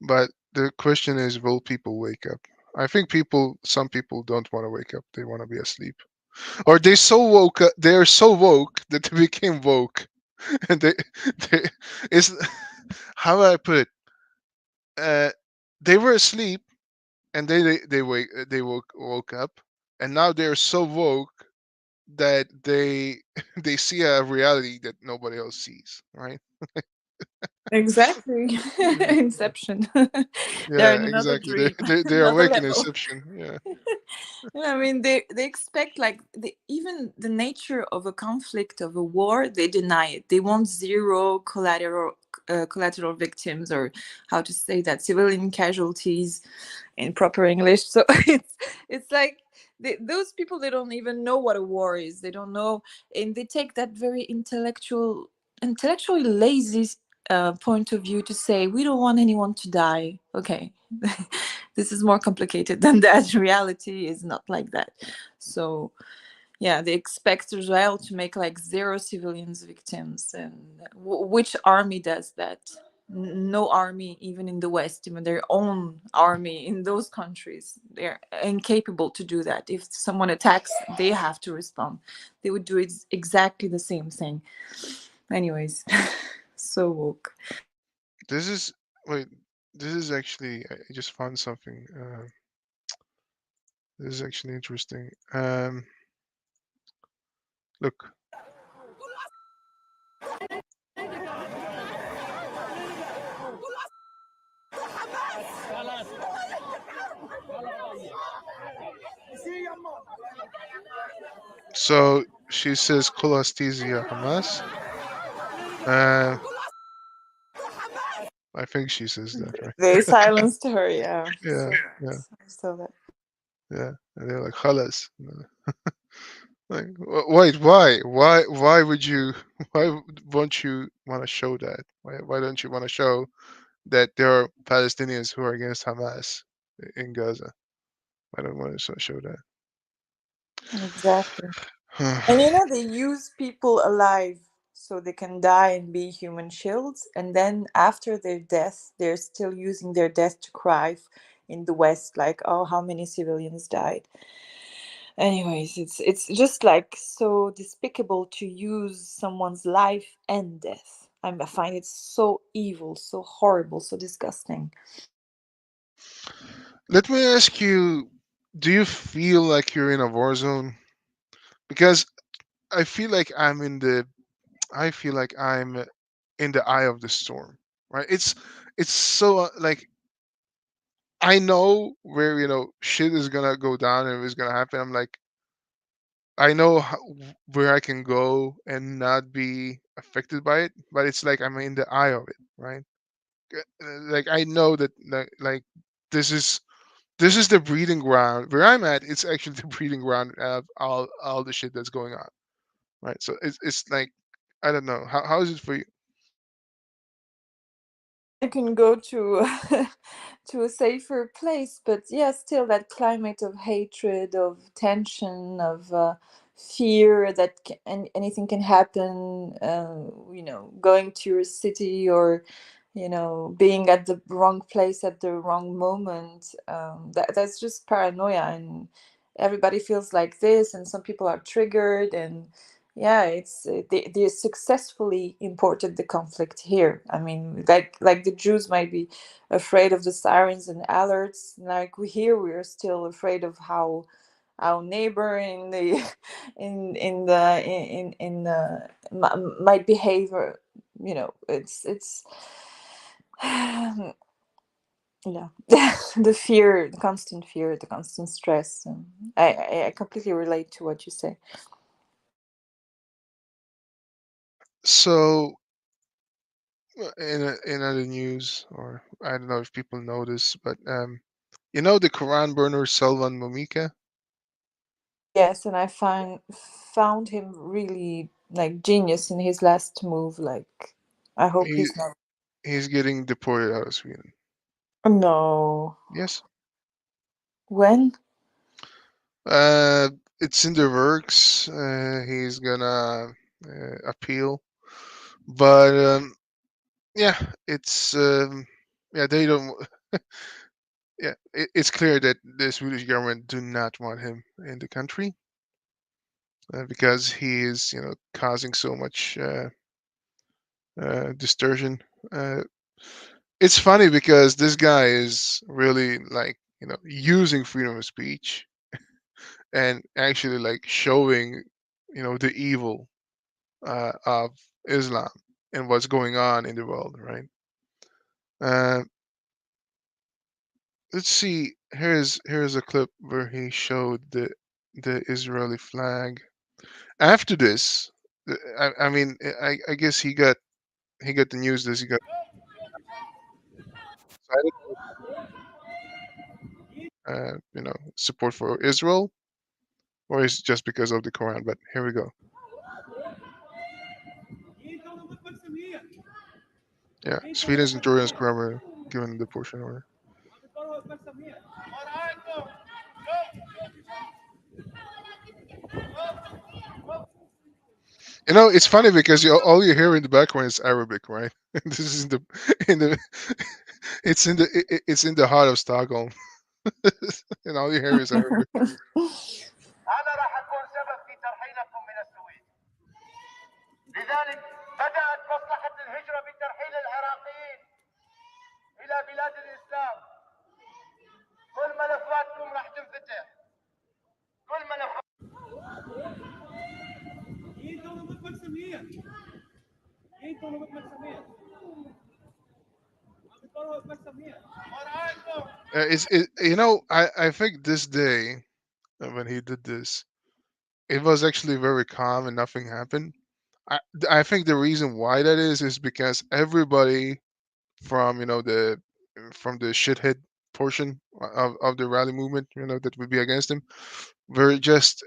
But the question is, will people wake up? I think some people don't want to wake up. They want to be asleep, or they're so woke that they became woke, and they is how do I put it? They were asleep, and they woke up, and now they're so woke that they see a reality that nobody else sees, right? Exactly. Yeah, Inception. They're yeah, in another exactly. They dream, they they're another awake in level. Inception. Yeah. I mean, they expect like even the nature of a conflict of a war. They deny it. They want zero collateral victims, or how to say that, civilian casualties in proper English. So it's like those people, they don't even know what a war is. They don't know, and they take that very intellectually lazy point of view to say we don't want anyone to die. Okay, this is more complicated than that. Reality is not like that. So yeah, they expect Israel to make like zero civilians victims, and which army does that? No army, even in the West, even their own army in those countries, they're incapable to do that. If someone attacks, they have to respond. They would do exactly the same thing. Anyways, so woke. This is wait. This is actually I just found something. This is actually interesting. Look. So she says cholesthesia Hamas. Uh, I think she says that, right? They silenced her. Yeah. Yeah, So yeah, I saw that. yeah. And they're like halas. Like, wait, why would you? Why won't you want to show that? Why don't you want to show that there are Palestinians who are against Hamas in Gaza? I don't want to show Exactly. that. And they use people alive so they can die and be human shields. And then after their death, they're still using their death to cry in the West, like, oh, how many civilians died. Anyways, it's just like so despicable to use someone's life and death. I find it so evil, so horrible, so disgusting. Let me ask you: do you feel like you're in a war zone? Because I feel like I feel like I'm in the eye of the storm. Right? It's so like I know where shit is gonna go down and it's gonna happen. I'm like, I know where I can go and not be affected by it, but it's like I'm in the eye of it, right? Like I know that like this is this is the breeding ground where I'm at. It's actually the breeding ground of all the shit that's going on, right? So it's like I don't know how is it for you? I can go to to a safer place, but yeah, still that climate of hatred, of tension, of fear that anything can happen. Going to your city, or being at the wrong place at the wrong moment. That's just paranoia, and everybody feels like this, and some people are triggered, and yeah, they successfully imported the conflict here. I mean, like the Jews might be afraid of the sirens and alerts, like we are still afraid of how our neighbor in the in the might behave, or it's yeah. The fear, the constant fear, the constant stress. I completely relate to what you say. So in other news, or I don't know if people know this, but the Quran burner Salvan Momika. Yes, and I found him really like genius in his last move. Like, I hope He he's not. he's getting deported out of Sweden. No. Yes. When? Uh, it's in the works. He's gonna appeal, but yeah, it's yeah they don't. Yeah, it's clear that the Swedish government do not want him in the country because he is causing so much distortion. Uh, it's funny because this guy is really like using freedom of speech and actually like showing the evil of Islam and what's going on in the world, right? Uh, let's see. Here's a clip where he showed the Israeli flag. After this, I mean, I guess he got the news that he got cited, support for Israel, or is it just because of the Quran? But here we go. Yeah, Sweden's and Jordan's grammar given the portion order. It's funny because all you hear in the background is Arabic, right? This is in the it's in the heart of Stockholm, and all you hear is Arabic. هذا راح يكون سبب في ترحيلكم من السويد. لذلك بدأت مصلحة الهجرة بترحيل العراقيين إلى بلاد الإسلام. كل ملفاتكم راح تنفتح. كل ملفات. I think this day when he did this, it was actually very calm and nothing happened. I I think the reason why that is because everybody from the shithead portion of the rally movement, that would be against him, were just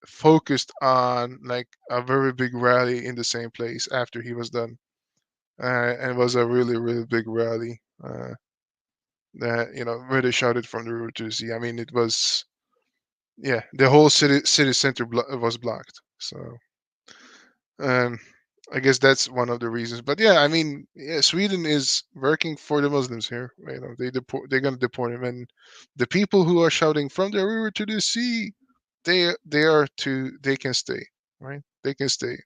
focused on like a very big rally in the same place after he was done, and it was a really really big rally that where they shouted from the river to the sea. I mean, it was, yeah, the whole city center was blocked. So um, I guess that's one of the reasons. But yeah, I mean, yeah, Sweden is working for the Muslims here. They're gonna deport him, and the people who are shouting from the river to the sea, they can stay, right? They can stay.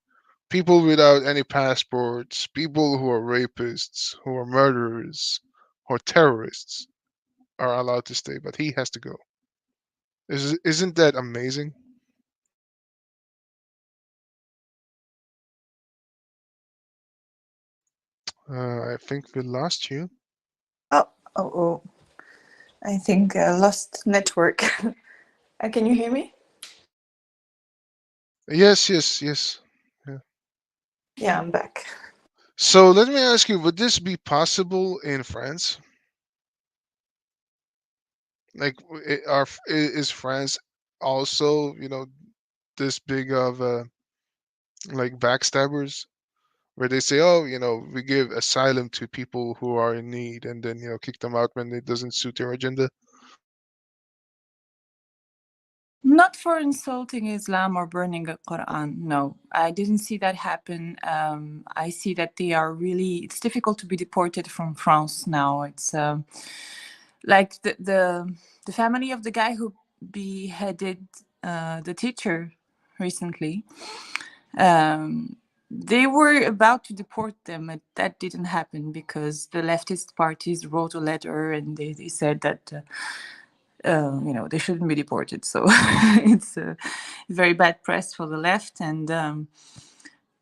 People without any passports, people who are rapists, who are murderers, or terrorists are allowed to stay, but he has to go. Isn't that amazing? I think we lost you. Oh, oh, oh. I think lost network. Can you hear me? Yes, yes, yes. Yeah. Yeah, I'm back. So let me ask you, would this be possible in France? Like, is France also, this big of like backstabbers, where they say, oh, we give asylum to people who are in need, and then kick them out when it doesn't suit their agenda? Not for insulting Islam or burning a Quran. No, I didn't see that happen. I see that they are really. It's difficult to be deported from France now. It's like the family of the guy who beheaded the teacher recently. They were about to deport them, but that didn't happen because the leftist parties wrote a letter and they said that they shouldn't be deported. So it's very bad press for the left. And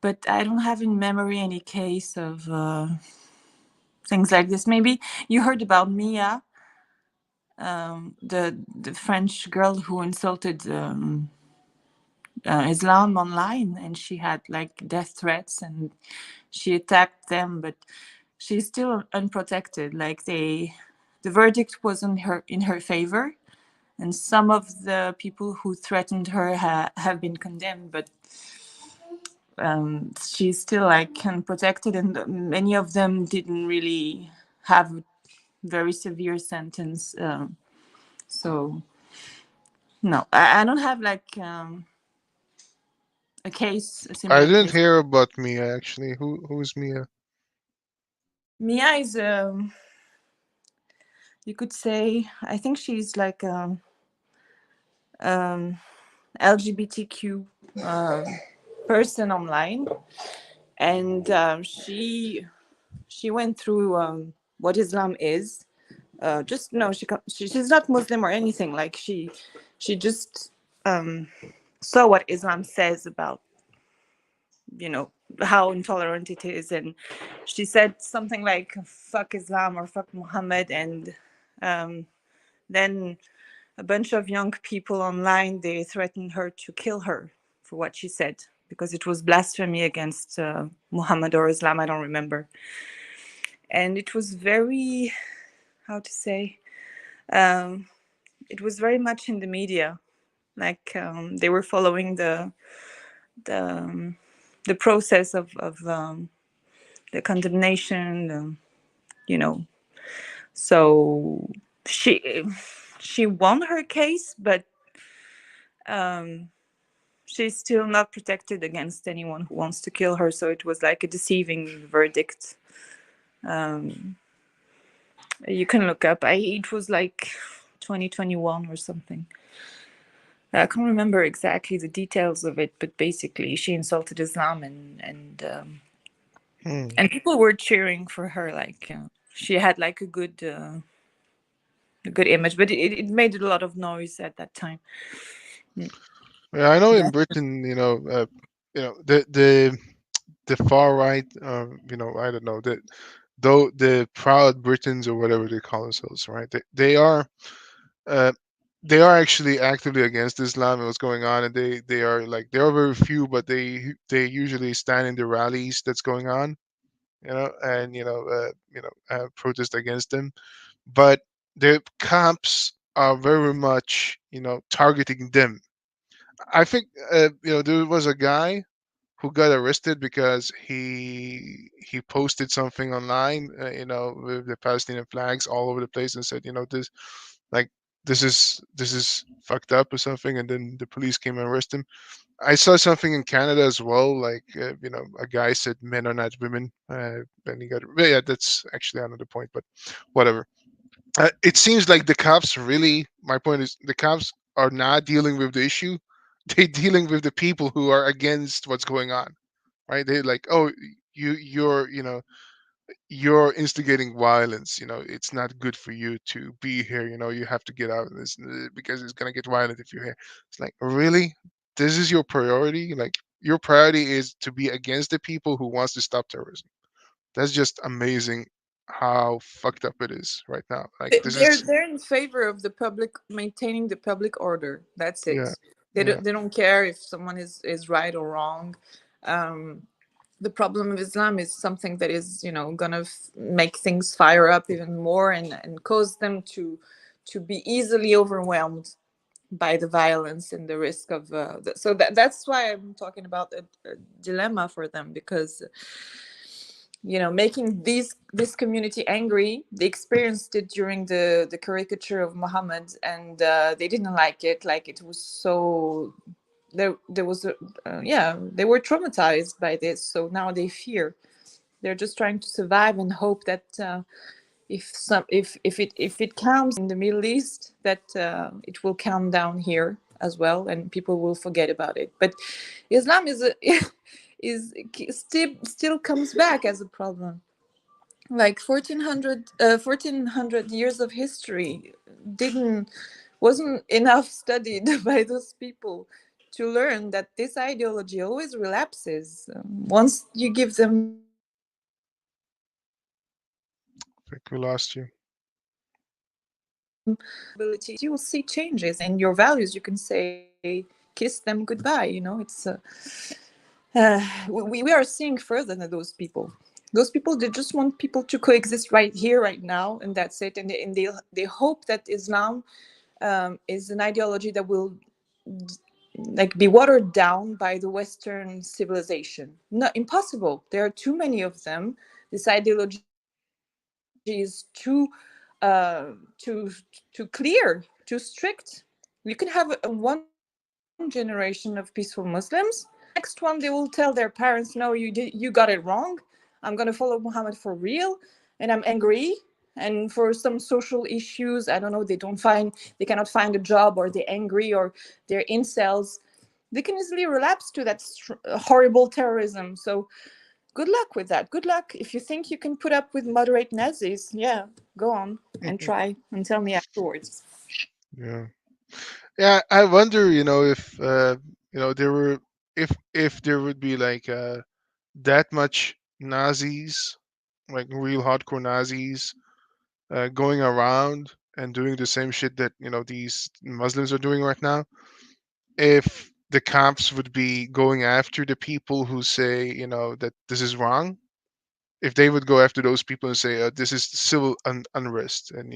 but I don't have in memory any case of things like this. Maybe you heard about Mia, the French girl who insulted Islam online, and she had like death threats, and she attacked them, but she's still unprotected. Like the verdict was in her favor, and some of the people who threatened her have been condemned, but she's still like unprotected, and many of them didn't really have a very severe sentence. So no, I don't have like a I similar didn't case. hear about Mia actually. Who's Mia? Mia is you could say, I think she's like LGBTQ person online, and she went through what Islam is. Just no, she's not Muslim or anything. Like she just saw what Islam says about you know how intolerant it is, and she said something like "fuck Islam" or "fuck Muhammad," and then a bunch of young people online, they threatened her to kill her for what she said because it was blasphemy against Muhammad or Islam, I don't remember. And it was very, how to say, um, it was very much in the media. Like they were following the the process of the condemnation, you know. So she she won her case, but um, she's still not protected against anyone who wants to kill her. So it was like a deceiving verdict. Um, you can look up. It was like 2021 or something. I can't remember exactly the details of it, but basically she insulted Islam, Hmm. and people were cheering for her. Like she had like a good image, but it made a lot of noise at that time. Yeah, I know Yeah. in Britain, the far right, I don't know, though the proud Britons or whatever they call themselves, right? Uh, they are actually actively against Islam and what's going on, and they are like, they are very few, but they usually stand in the rallies that's going on, and protest against them. But the cops are very much targeting them. I think there was a guy who got arrested because he posted something online, with the Palestinian flags all over the place, and said, this, like, this is fucked up or something, and then the police came and arrested him. I saw something in Canada as well, like, a guy said men are not women, and he got, yeah, that's actually another point, but whatever. It seems like the cops really, my point is, the cops are not dealing with the issue. They're dealing with the people who are against what's going on, right? They're like, oh, you're instigating violence. It's not good for you to be here. You have to get out of this, because it's gonna get violent if you're here. It's like, really, this is your priority? Like, your priority is to be against the people who wants to stop terrorism. That's just amazing how fucked up it is right now. Like this is They're in favor of the public maintaining the public order. That's yeah, it. yeah. They don't care if someone is right or wrong. Um, the problem of Islam is something that is, gonna make things fire up even more and cause them to be easily overwhelmed by the violence and the risk of. So that's why I'm talking about a dilemma for them, because making this community angry. They experienced it during the caricature of Muhammad, and they didn't like it. Like, it was so there was yeah, they were traumatized by this, so now they fear. They're just trying to survive and hope that if it counts in the Middle East, that it will calm down here as well, and people will forget about it. But Islam is still comes back as a problem. Like 1400 years of history didn't wasn't enough studied by those people to learn that this ideology always relapses. Once you give them I think we lost you. ability, you will see changes in your values. You can say kiss them goodbye. It's we are seeing further than those people. Those people, they just want people to coexist right here, right now, and that's it. And they hope that Islam is an ideology that will like be watered down by the Western civilization. Not impossible. There are too many of them. This ideology is too too clear, too strict. You can have one generation of peaceful Muslims. Next one, they will tell their parents, "No, you got it wrong. I'm gonna follow Muhammad for real, and I'm angry." And for some social issues, I don't know, they cannot find a job, or they're angry, or they're incels. They can easily relapse to that horrible terrorism. So good luck with that. Good luck. If you think you can put up with moderate Nazis, yeah, go on and try and tell me afterwards. Yeah. Yeah, I wonder, if there were if there would be like that much Nazis, like real hardcore Nazis, going around and doing the same shit that these Muslims are doing right now. If the cops would be going after the people who say that this is wrong, if they would go after those people and say this is civil unrest, and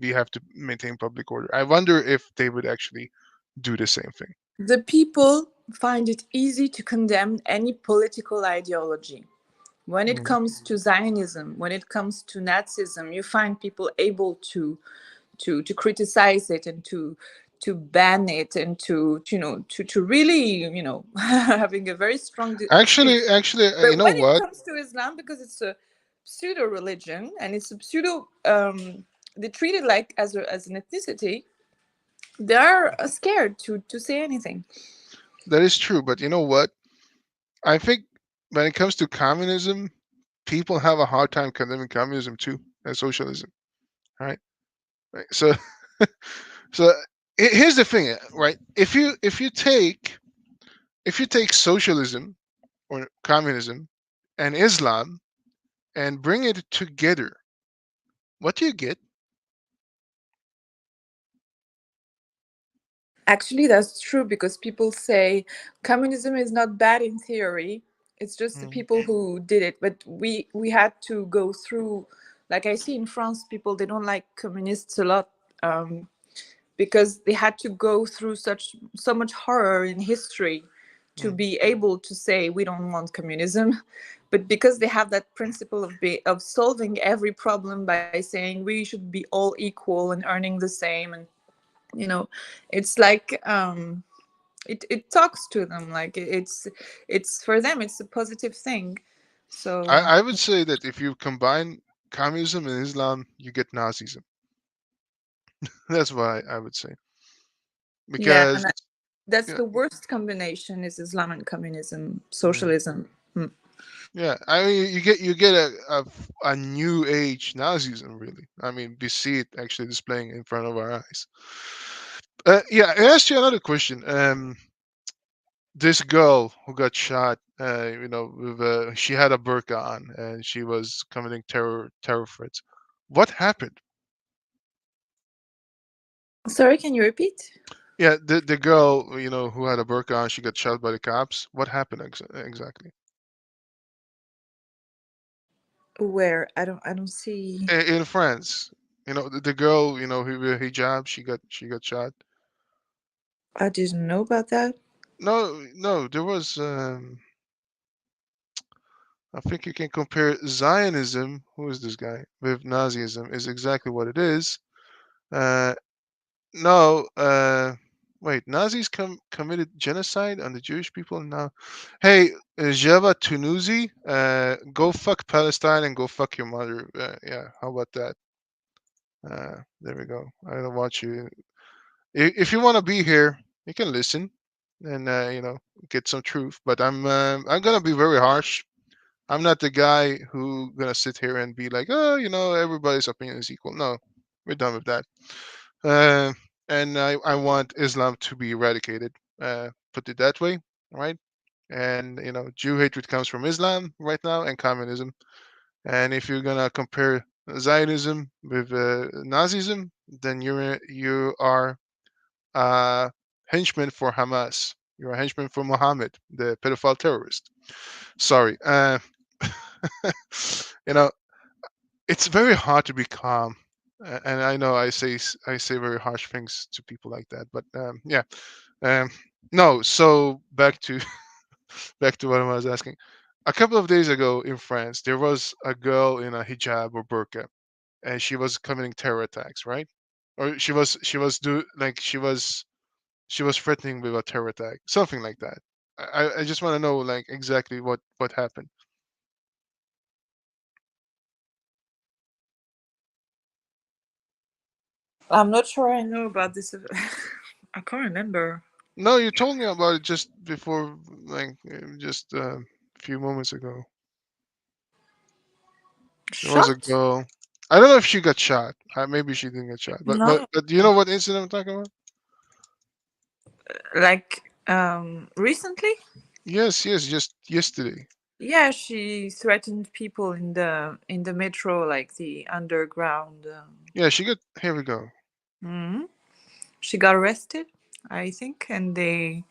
we have to maintain public order, I wonder if they would actually do the same thing. The people find it easy to condemn any political ideology. When it Mm. comes to Zionism, when it comes to Nazism, you find people able to criticize it and to ban it, and to really having a very strong Actually, but you know when it what? comes to Islam, because it's a pseudo religion and it's a pseudo they treat it like as an ethnicity, they are scared to say anything. That is true, but you know what? I think when it comes to communism, people have a hard time condemning communism too and socialism, right? Right. So, so here's the thing, right? If you take socialism or communism and Islam and bring it together, what do you get? Actually, that's true, because people say communism is not bad in theory. It's just the Mm. people who did it. But we had to go through, like I see in France, people, they don't like communists a lot, because they had to go through so much horror in history to Mm. be able to say we don't want communism. But because they have that principle of solving every problem by saying we should be all equal and earning the same, and you know it's like it talks to them, like it's for them, it's a positive thing. So I would say that if you combine communism and Islam, you get Nazism. That's what I would say. yeah, Because and that's yeah, the worst combination, is Islam and communism, mm, socialism. yeah, I mean you get a new age Nazism, really. I mean, we see it actually displaying in front of our eyes. Yeah, I asked you another question. this girl who got shot, with she had a burqa on and she was committing terror threats. What happened? Sorry, can you repeat? Yeah, the girl, who had a burqa on, she got shot by the cops. What happened exactly? Where? I don't see. In France, the girl, who wear hijab, she got shot. I didn't know about that. No, no, there was. I think you can compare Zionism, who is this guy, with Nazism, is exactly what it is. Uh, no, wait, Nazis committed genocide on the Jewish people now. Hey, Java Tunusi, go fuck Palestine and go fuck your mother. Yeah, how about that? There we go. I don't want you. If you want to be here, you can listen and get some truth. But I'm gonna be very harsh. I'm not the guy who gonna sit here and be like, oh, everybody's opinion is equal. No, we're done with that. Uh, and I want Islam to be eradicated. Put it that way, right? And Jew hatred comes from Islam right now and communism. And if you're gonna compare Zionism with Nazism, then you are a henchman for Hamas. You're a henchman for Muhammad, the pedophile terrorist. Sorry. you know, it's very hard to be calm, and I know I say very harsh things to people like that, but yeah. Um, no, so back to back to what I was asking. A couple of days ago in France, there was a girl in a hijab or burqa, and she was committing terror attacks, right? Or she was threatening with a terror attack, something like that. I just want to know like exactly what happened. I'm not sure I know about this. I can't remember. No, you told me about it just before, like just a few moments ago. There was a Shot? girl. I don't know if she got shot. Maybe she didn't get shot. But but No, but do you know what incident I'm talking about? like recently. Yes, yes, just yesterday. Yeah, she threatened people in the metro, like the underground. Yeah, she got. Here we go. Mhm. She got arrested, I think, and they.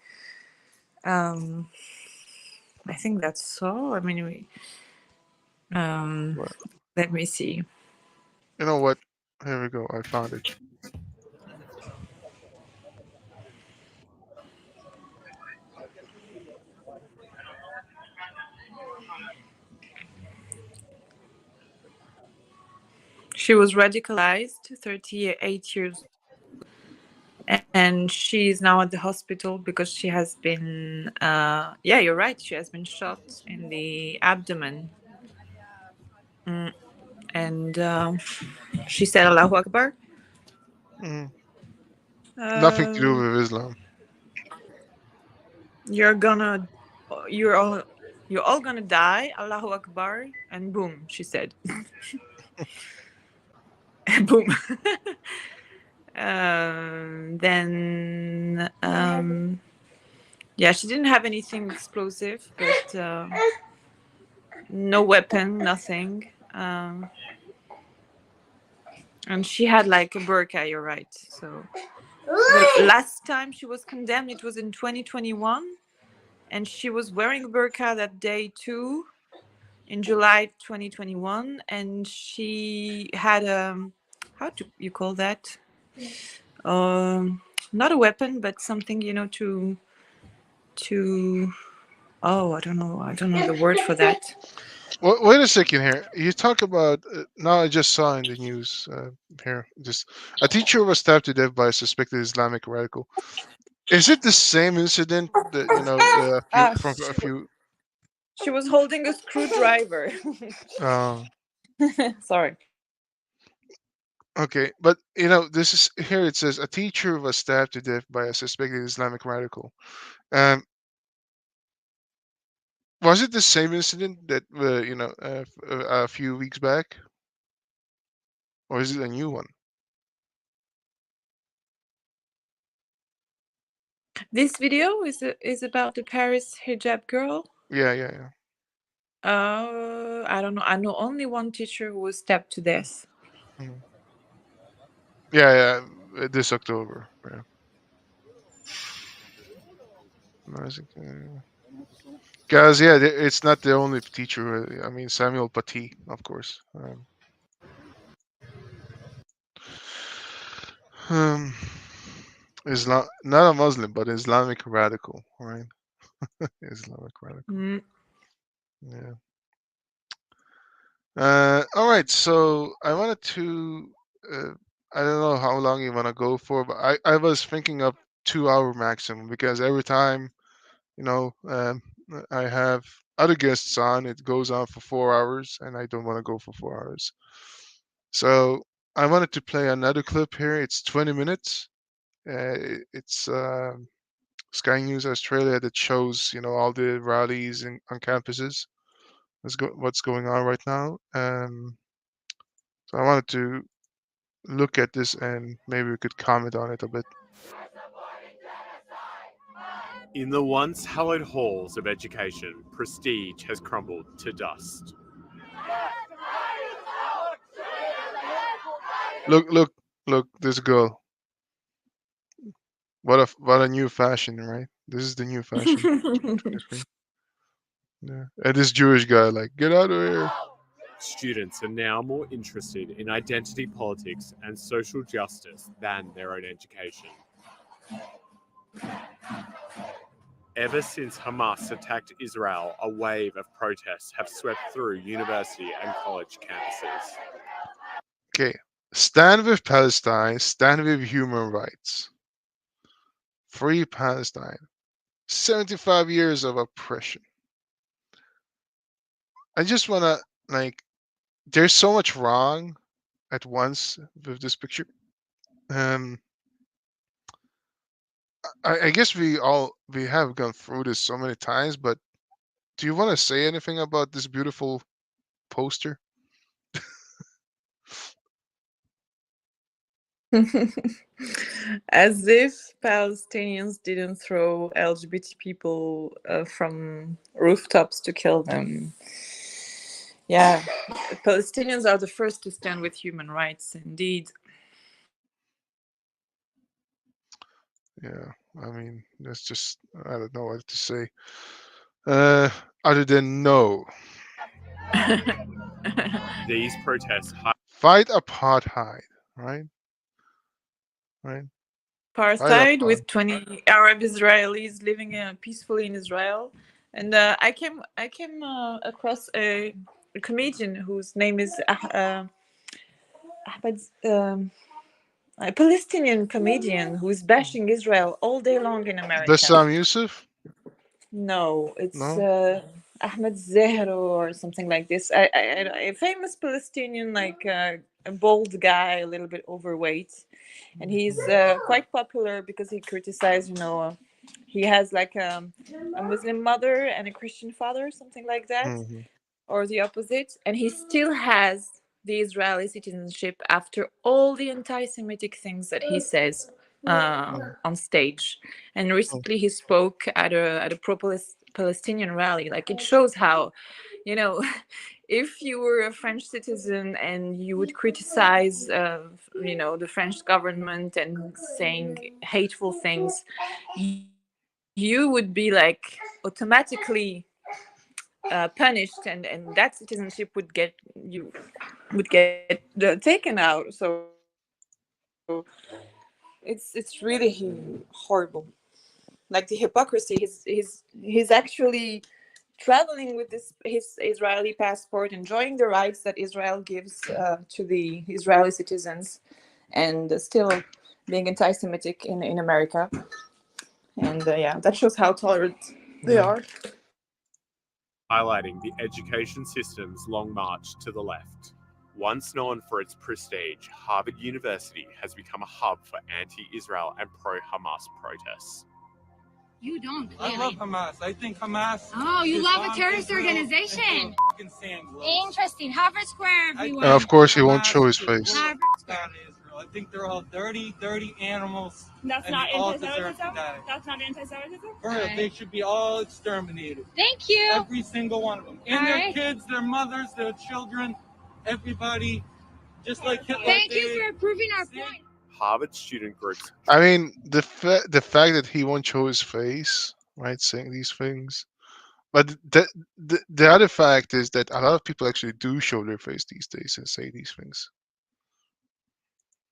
Um, I think that's all. I mean, um, What? let me see. You know what? Here we go. I found it. She was radicalized, 38 years, and she's now at the hospital because she has been. Yeah, you're right. She has been shot in the abdomen, and she said Allahu Akbar. Mhm. Nothing to do Um, with Islam. you're gonna, you're all, you're all gonna die. Allahu Akbar, and boom, she said, boom. Then, yeah, she didn't have anything explosive, but no weapon, nothing. And she had like a burqa. You're right. So the last time she was condemned, it was in 2021, and she was wearing a burqa that day too, in July 2021, and she had how do you call that? Not a weapon, but something to oh, I don't know the word for that. Wait a second here. You talk about now. I just saw in the news here. Just a teacher was stabbed to death by a suspected Islamic radical. Is it the same incident that a few Ah, from a few? she was holding a screwdriver. Uh, Sorry. okay, but this is here. It says a teacher was stabbed to death by a suspected Islamic radical. Um, was it the same incident that a few weeks back, or is it a new one? This video is about the Paris hijab girl. Yeah. I don't know. I know only one teacher who was stabbed to death. Mhm. Yeah. This October. Yeah. Guys, yeah, it's not the only teacher. I mean, Samuel Paty, of course. Um, Islam, not a Muslim, but Islamic radical, right? Islamic radical. Mm. Yeah. All right. So I wanted to. I don't know how long you want to go for, but I was thinking of 2 hour maximum because every time, you know, I have other guests on, it goes on for 4 hours, and I don't want to go for 4 hours. So I wanted to play another clip here. It's 20 minutes. It's Sky News Australia that shows, all the rallies on campuses. What's going on right now. So I wanted to look at this and maybe we could comment on it a bit. In the once hallowed halls of education, prestige has crumbled to dust. Look, this girl. What a new fashion, right? This is the new fashion. 2023. Yeah. And this Jewish guy, like, get out of here. Students are now more interested in identity politics and social justice than their own education. Ever since Hamas attacked Israel, a wave of protests have swept through university and college campuses. Okay. Stand with Palestine, stand with human rights. Free Palestine. 75 years of oppression. I just want to, like, there's so much wrong at once with this picture. I guess we have gone through this so many times, but do you want to say anything about this beautiful poster? As if Palestinians didn't throw LGBT people from rooftops to kill them. Yeah, Palestinians are the first to stand with human rights, indeed. Yeah, I mean, that's just, I don't know what to say. Other than no. These protests Fight apartheid, right? Right? Apartheid with 20 Arab Israelis living peacefully in Israel, and I came across a comedian whose name is Ahmed, a Palestinian comedian who is bashing Israel all day long in America. Bassam Youssef? No, it's No? Ahmed Zehro or something like this. A famous Palestinian, like a bald guy, a little bit overweight, and he's quite popular because he criticized, he has like a Muslim mother and a Christian father, something like that, Mhm. or the opposite, and he still has the Israeli citizenship after all the anti-Semitic things that he says on stage. And recently he spoke at a pro-Palestinian rally. Like, it shows how, if you were a French citizen and you would criticize, the French government and saying hateful things, you would be like automatically punished, and that citizenship would get taken out. So it's really horrible. Like, the hypocrisy. He's actually traveling with his Israeli passport, enjoying the rights that Israel gives to the Israeli citizens, and still being anti-Semitic in America. And yeah, that shows how tolerant they are. highlighting the education system's long march to the left. Once known for its prestige, Harvard University has become a hub for anti-Israel and pro-Hamas protests. You don't. I love Hamas. I think Hamas. Oh, you is love a on terrorist Israel organization. into a fucking sand globe. Interesting. Harvard Square, everyone. And of course, he won't Hamas show his is face. Harvard down Square. Israel. I think they're all dirty, dirty animals. That's and not they all deserve anti-Semitism? to die. That's not anti-Semitism? For real, they should be all exterminated. Thank you. Every single one of them. And All their right. kids, their mothers, their children, everybody. Just like Hitler Thank did. you for proving our point. Harvard student groups. I mean, the fact that he won't show his face, right, saying these things. But the other fact is that a lot of people actually do show their face these days and say these things.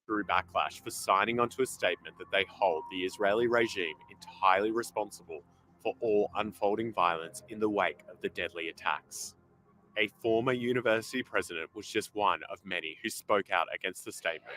Through backlash for signing onto a statement that they hold the Israeli regime entirely responsible for all unfolding violence in the wake of the deadly attacks. A former university president was just one of many who spoke out against the statement.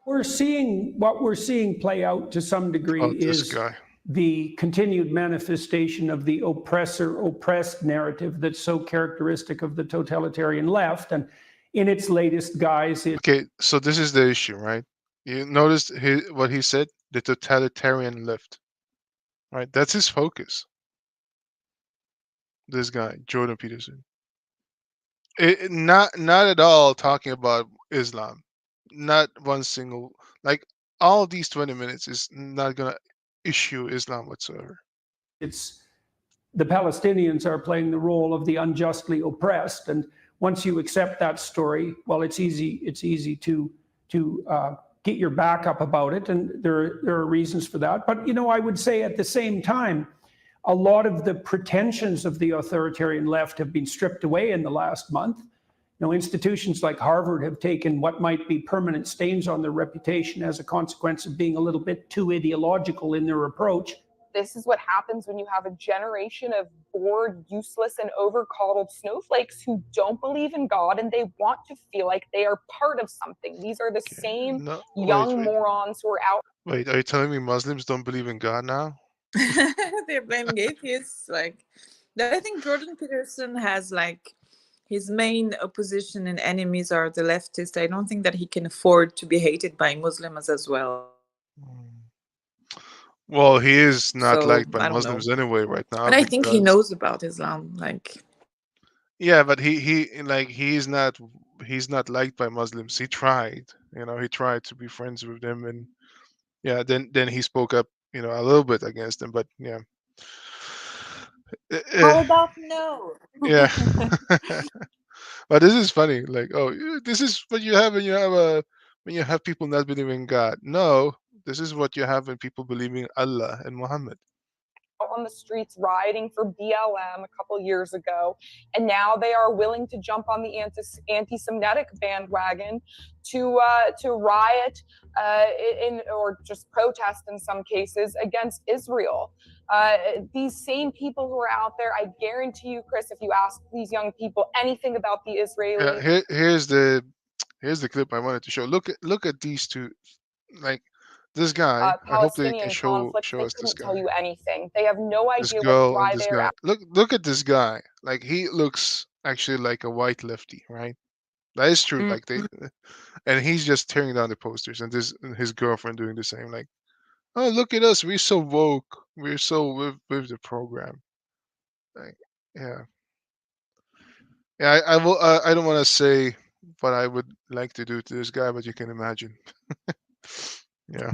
We're seeing what we're seeing play out to some degree Oh, this is guy. the continued manifestation of the oppressor-oppressed narrative that's so characteristic of the totalitarian left. And in its latest guise, Okay, so this is the issue, right? You noticed what he said? The totalitarian left. Right? That's his focus. This guy, Jordan Peterson. Not at all talking about Islam. Not one single, like all these 20 minutes is not gonna issue Islam whatsoever. it's the Palestinians are playing the role of the unjustly oppressed. And once you accept that story, well, it's easy to get your back up about it. And there are reasons for that. But, you know, I would say at the same time, a lot of the pretensions of the authoritarian left have been stripped away in the last month. You know, institutions like Harvard have taken what might be permanent stains on their reputation as a consequence of being a little bit too ideological in their approach. This is what happens when you have a generation of bored, useless, and overcoddled snowflakes who don't believe in God and they want to feel like they are part of something. These are the same young morons who are out. Wait, are you telling me Muslims don't believe in God now? They're blaming atheists. Like, I think Jordan Peterson has like his main opposition and enemies are the leftists. I don't think that he can afford to be hated by Muslims as well. Well, he is not So, liked by I don't Muslims know. anyway right now. And I think he because- knows about Islam. Like, Yeah, but he's not liked by Muslims. He tried, he tried to be friends with them, and yeah, then he spoke up, a little bit against them, but yeah. how about no? Yeah. But this is funny. Like, oh, this is what you have when you have people not believing in God. No, this is what you have when people believe in Allah and Muhammad. On the streets rioting for BLM a couple years ago, and now they are willing to jump on the anti-Semitic bandwagon to riot or just protest in some cases against Israel. These same people who are out there, I guarantee you, Chris, if you ask these young people anything about the Israeli, Here's the clip I wanted to show. Look at these two, like this guy. I hope they can Palestinian show conflict, they us this couldn't tell guy. you anything. They have no This idea girl why and this they are guy. out. Look at this guy. Like he looks actually like a white lefty, right? That is true. Like they, and he's just tearing down the posters, and his girlfriend doing the same. Like, oh, look at us, we're so woke, we're so with the program. Like, yeah, I will. I don't want to say what I would like to do to this guy, but you can imagine. Yeah.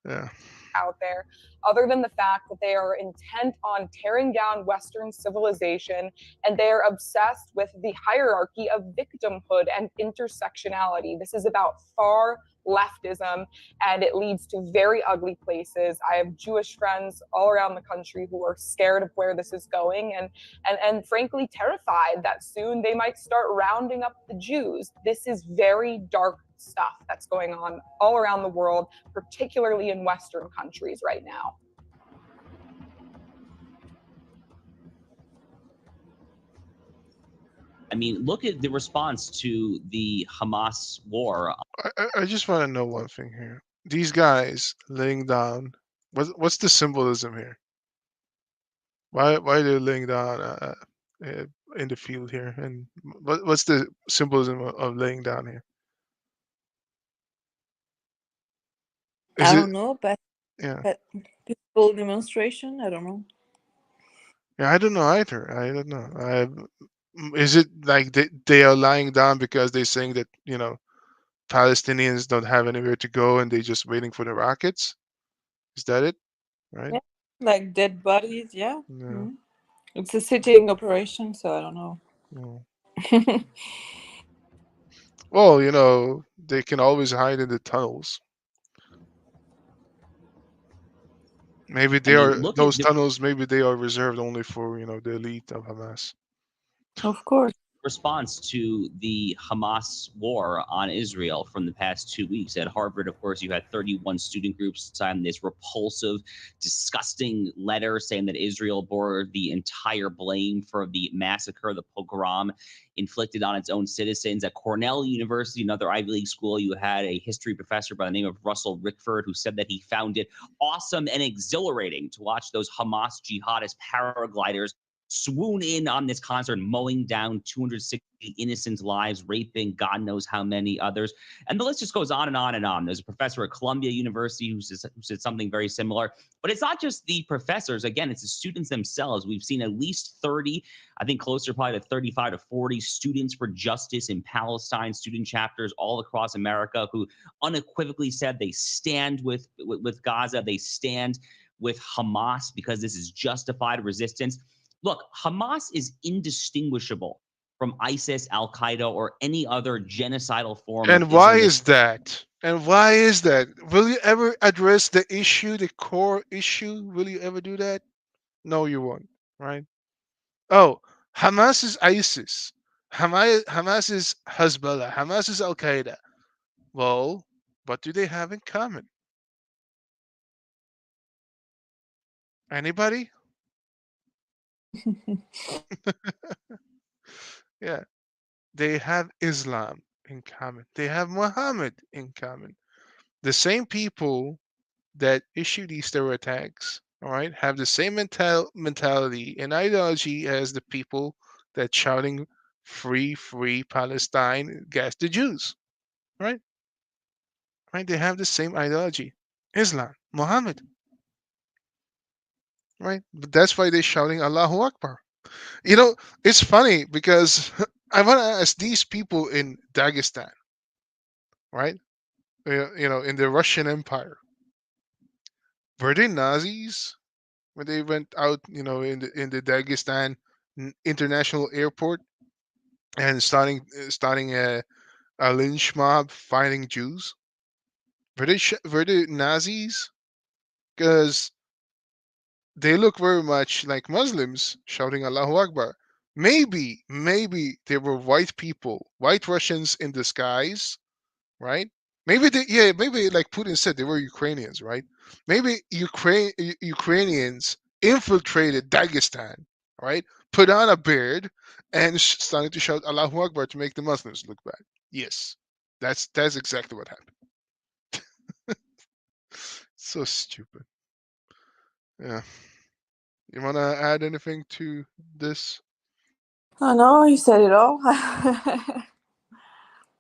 Yeah. Out there, other than the fact that they are intent on tearing down Western civilization, and they are obsessed with the hierarchy of victimhood and intersectionality. This is about far leftism, and it leads to very ugly places. I have Jewish friends all around the country who are scared of where this is going, and frankly terrified that soon they might start rounding up the Jews. This is very dark stuff that's going on all around the world, particularly in Western countries right now. I mean, look at the response to the Hamas war. I just want to know one thing here. These guys laying down. What's the symbolism here? Why are they laying down in the field here? And what's the symbolism of laying down here? Is I it? don't know, but Yeah. peaceful demonstration. I don't know. Yeah, I don't know either. I don't know. Is it like they are lying down because they're saying that, Palestinians don't have anywhere to go and they're just waiting for the rockets? Is that it? Right? Yeah, like dead bodies. Yeah. No. Mm. It's a sitting operation, so I don't know. No. Well, they can always hide in the tunnels. Maybe I they mean, are look at those the tunnels. Maybe they are reserved only for the elite of Hamas. Of course. response to the Hamas war on Israel from the past 2 weeks. At Harvard, of course, you had 31 student groups sign this repulsive, disgusting letter saying that Israel bore the entire blame for the massacre, the pogrom inflicted on its own citizens. At Cornell University, another Ivy League school, you had a history professor by the name of Russell Rickford who said that he found it awesome and exhilarating to watch those Hamas jihadist paragliders swoon in on this concert, mowing down 260 innocent lives, raping God knows how many others. And the list just goes on and on and on. There's a professor at Columbia University who said something very similar. But it's not just the professors. Again, it's the students themselves. We've seen at least 30, I think closer probably to 35 to 40 students for justice in Palestine, student chapters all across America who unequivocally said they stand with Gaza. They stand with Hamas because this is justified resistance. Look, Hamas is indistinguishable from ISIS, Al Qaeda, or any other genocidal form of And why Islamist. is that? And why is that? Will you ever address the issue, the core issue? Will you ever do that? No, you won't, right? Oh, Hamas is ISIS. Hamas is Hezbollah. Hamas is Al Qaeda. Well, what do they have in common? Anybody? Yeah, they have Islam in common. They have Muhammad in common. The same people that issue these terror attacks, all right, have the same mentality and ideology as the people that shouting free Palestine, gas the Jews, right? Right? They have the same ideology. Islam, Muhammad, right? But that's why they're shouting Allahu Akbar. It's funny because I want to ask these people in Dagestan, right? In the Russian Empire, were they Nazis when they went out, in the Dagestan international airport and starting a lynch mob fighting Jews? Were they Nazis? Because they look very much like Muslims shouting Allahu Akbar. Maybe they were white people, white Russians in disguise, right? Maybe like Putin said, they were Ukrainians, right? Maybe Ukrainians infiltrated Dagestan, right? Put on a beard and started to shout Allahu Akbar to make the Muslims look bad. Yes, that's exactly what happened. So stupid. Yeah. You wanna add anything to this? Oh no, you said it all.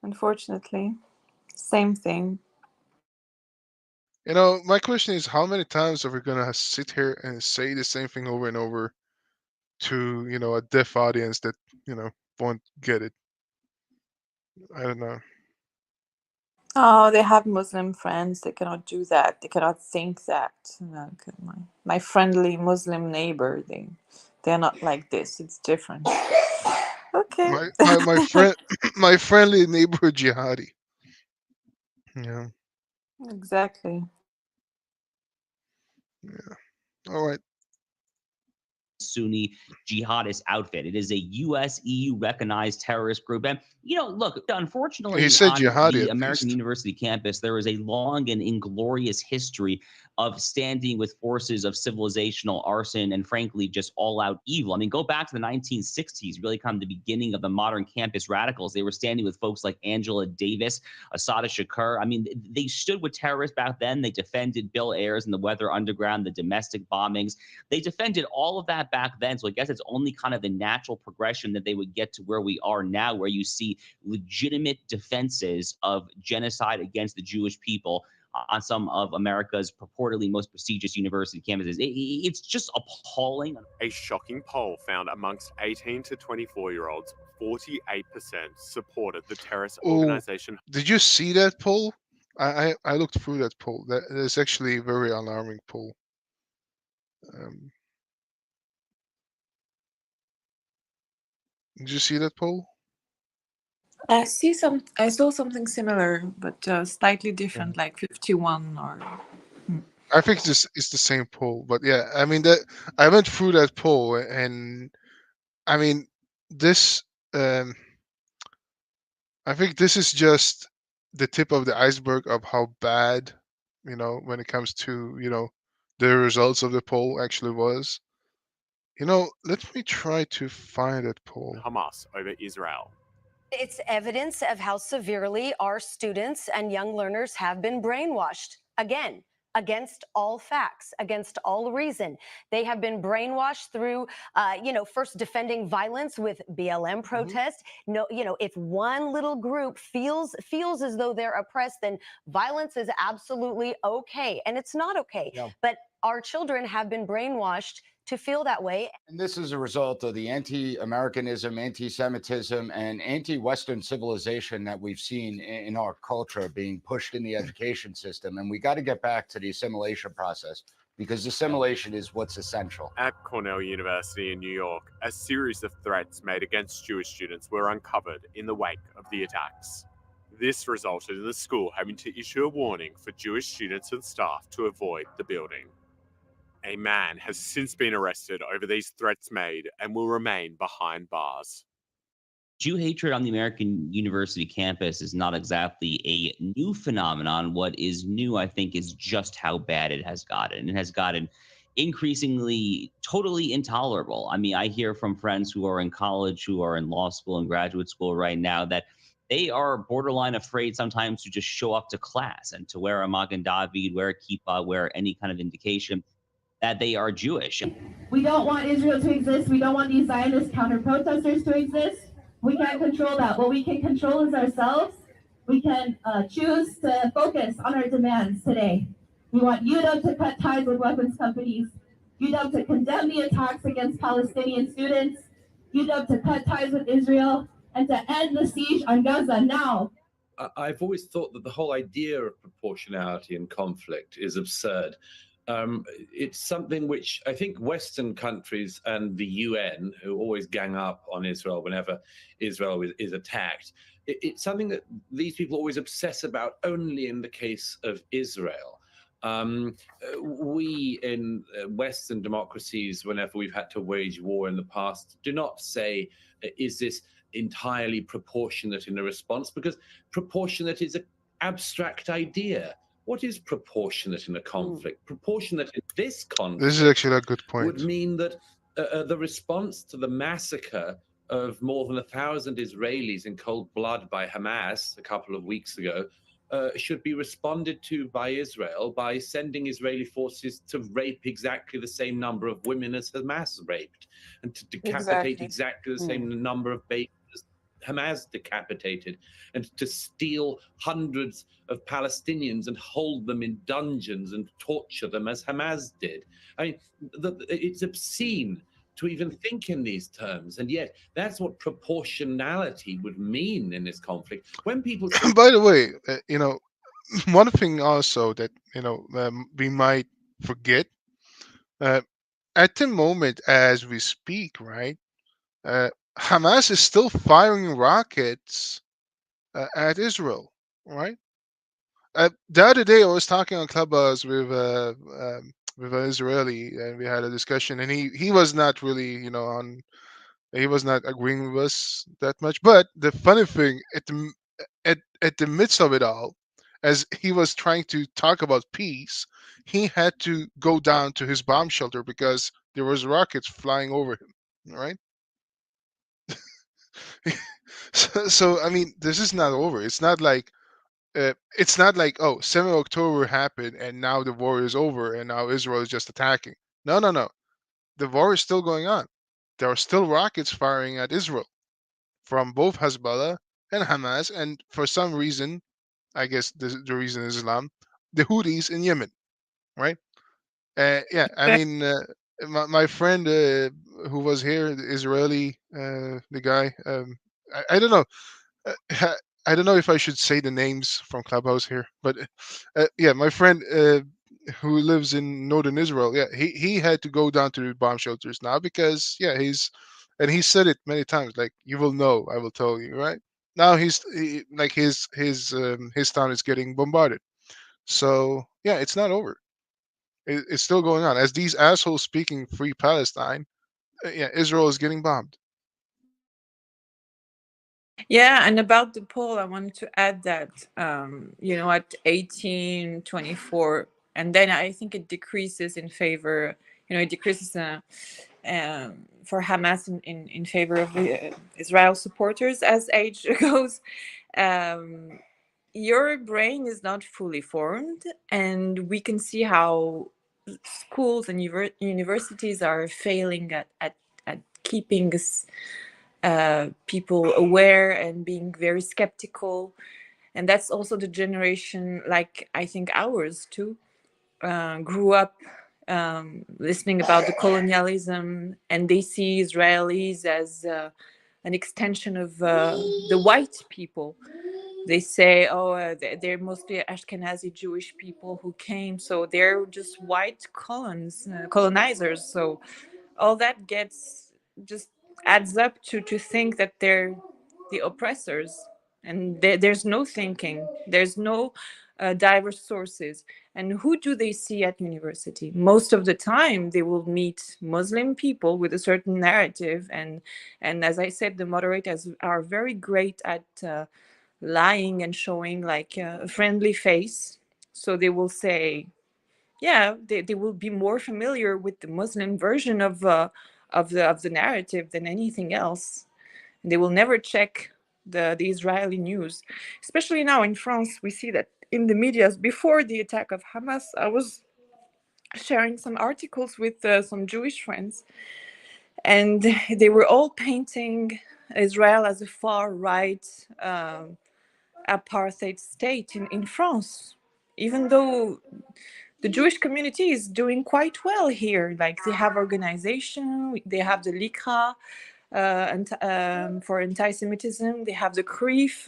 Unfortunately, same thing. My question is, how many times are we gonna sit here and say the same thing over and over to a deaf audience that won't get it? I don't know. Oh, they have Muslim friends. They cannot do that. They cannot think that. Like my friendly Muslim neighbor, they're not like this. It's different. Okay. My friend, my friendly neighbor jihadi. Yeah. Exactly. Yeah. All right. Sunni jihadist outfit. It is a US EU recognized terrorist group. And, look, He unfortunately, said on jihadi the at American least. University campus, there is a long and inglorious history of standing with forces of civilizational arson and, frankly, just all out evil. I mean, go back to the 1960s, really kind of the beginning of the modern campus radicals. They were standing with folks like Angela Davis, Assata Shakur. I mean, they stood with terrorists back then. They defended Bill Ayers and the Weather Underground, the domestic bombings. They defended all of that back then. So I guess it's only kind of the natural progression that they would get to where we are now, where you see legitimate defenses of genocide against the Jewish people on some of America's purportedly most prestigious university campuses. It's just appalling. A shocking poll found amongst 18 to 24-year-olds, 48% supported the terrorist Oh, organization. did you see that poll? I looked through that poll. That is actually a very alarming poll. Did you see that poll? I saw something similar, but slightly different, like 51 or. I think it's the same poll, but yeah, I mean that I went through that poll, and I mean this. Um, I think this is just the tip of the iceberg of how bad, when it comes to the results of the poll actually was. Let me try to find that poll. Hamas over Israel. It's evidence of how severely our students and young learners have been brainwashed. Again, against all facts, against all reason. They have been brainwashed through, first defending violence with BLM protests. No, if one little group feels as though they're oppressed, then violence is absolutely okay, and it's not okay. Yeah. But our children have been brainwashed to feel that way. And this is a result of the anti-Americanism, anti-Semitism, and anti-Western civilization that we've seen in our culture being pushed in the education system. And we got to get back to the assimilation process, because assimilation is what's essential. At Cornell University in New York, a series of threats made against Jewish students were uncovered in the wake of the attacks. This resulted in the school having to issue a warning for Jewish students and staff to avoid the building. A man has since been arrested over these threats made and will remain behind bars. Jew hatred on the American university campus is not exactly a new phenomenon. What is new, I think, is just how bad it has gotten. It has gotten increasingly totally intolerable. I mean, I hear from friends who are in college, who are in law school and graduate school right now, that they are borderline afraid sometimes to just show up to class and to wear a Magen David, wear a kippah, wear any kind of indication that they are Jewish. We don't want Israel to exist. We don't want these Zionist counter-protesters to exist. We can't control that. What we can control is ourselves. We can choose to focus on our demands today. We want UW to cut ties with weapons companies, UW to condemn the attacks against Palestinian students, UW to cut ties with Israel, and to end the siege on Gaza now. I've always thought that the whole idea of proportionality in conflict is absurd. It's something which I think Western countries and the UN, who always gang up on Israel whenever Israel is attacked, it's something that these people always obsess about only in the case of Israel. We in Western democracies, whenever we've had to wage war in the past, do not say, is this entirely proportionate in a response? Because proportionate is an abstract idea. What is proportionate in a conflict? Proportionate in this conflict. This is actually a good point. Would mean that the response to the massacre of more than 1,000 Israelis in cold blood by Hamas a couple of weeks ago should be responded to by Israel by sending Israeli forces to rape exactly the same number of women as Hamas raped, and to decapitate exactly the same number of babies Hamas decapitated, and to steal hundreds of Palestinians and hold them in dungeons and torture them as Hamas did. I mean, it's obscene to even think in these terms, and yet that's what proportionality would mean in this conflict. When people By the way, one thing also that we might forget, at the moment as we speak, right? Hamas is still firing rockets at Israel, right? The other day, I was talking on Clubhouse with an Israeli, and we had a discussion, and he was not really, he was not agreeing with us that much. But the funny thing, at the midst of it all, as he was trying to talk about peace, he had to go down to his bomb shelter because there was rockets flying over him, right? So I mean, this is not over. It's not like oh, 7th October happened and now the war is over and now Israel is just attacking. No. The war is still going on. There are still rockets firing at Israel from both Hezbollah and Hamas, and for some reason, I guess the reason is Islam, the Houthis in Yemen, right? Yeah, I mean, my friend who was here, the Israeli, the guy, I don't know. I don't know if I should say the names from Clubhouse here, but yeah, my friend who lives in northern Israel, yeah, he had to go down to the bomb shelters now because yeah, and he said it many times, like you will know, I will tell you, right? Now like his town is getting bombarded, so yeah, it's not over. It's still going on as these assholes speaking free Palestine. Yeah, Israel is getting bombed. Yeah, and about the poll, I wanted to add that, at 18-24, and then I think it decreases in favor, it decreases for Hamas in favor of the Israel supporters as age goes. Your brain is not fully formed, and we can see how schools and universities are failing at keeping people aware and being very skeptical. And that's also the generation, like I think ours too, grew up listening about the colonialism, and they see Israelis as an extension of the white people. They say, oh, they're mostly Ashkenazi Jewish people who came, so they're just white colonizers. So all that gets just adds up to think that they're the oppressors, and there's no thinking, there's no diverse sources. And who do they see at university? Most of the time they will meet Muslim people with a certain narrative, and as I said, the moderators are very great at lying and showing like a friendly face. So they will say, yeah, they will be more familiar with the Muslim version of the narrative than anything else. They will never check the Israeli news. Especially now in France, we see that in the medias before the attack of Hamas. I was sharing some articles with some Jewish friends, and they were all painting Israel as a far right apartheid state in France, even though the Jewish community is doing quite well here. Like they have organization, they have the Likra for anti-Semitism, they have the Krif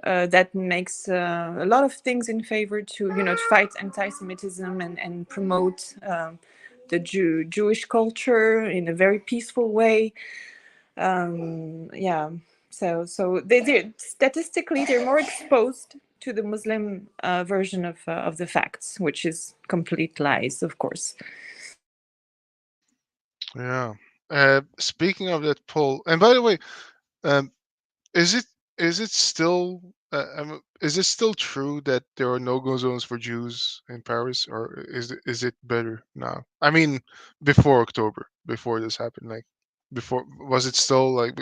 that makes a lot of things in favor to fight anti-Semitism and promote the Jewish culture in a very peaceful way. Yeah, so they statistically they're more exposed to the Muslim version of the facts, which is complete lies, of course. Yeah. Speaking of that poll, and by the way, um, is it is it still is it still true that there are no-go zones for Jews in Paris, or is it better now? I mean, before October, before this happened, like before, was it still like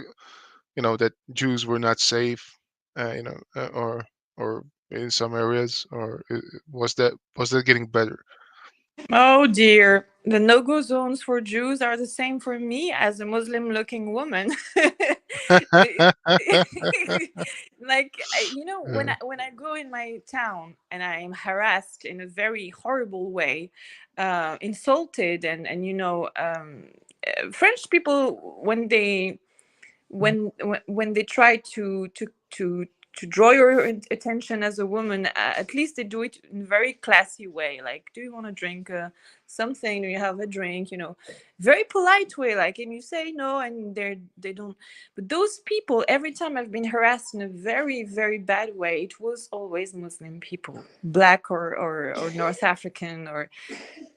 that Jews were not safe, or in some areas, or was that getting better? Oh dear. The no-go zones for Jews are the same for me as a Muslim-looking woman. Like when Yeah. I go in my town and I'm harassed in a very horrible way, insulted, and French people, when they try to draw your attention as a woman, at least they do it in a very classy way. Like, do you want to drink something? Do you have a drink? Very polite way. Like, and you say no, and they don't. But those people, every time I've been harassed in a very very bad way, it was always Muslim people, black or North African, or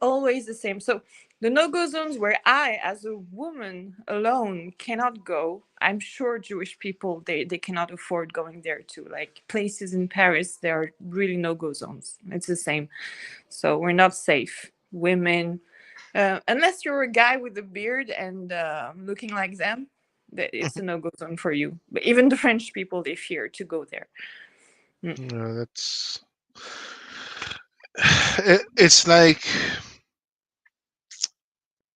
always the same. So the no-go zones where I, as a woman alone, cannot go, I'm sure Jewish people, they cannot afford going there too. Like places in Paris, there are really no-go zones. It's the same. So we're not safe. Women, unless you're a guy with a beard and looking like them, it's a no-go zone for you. But even the French people, they fear to go there. Yeah, it's like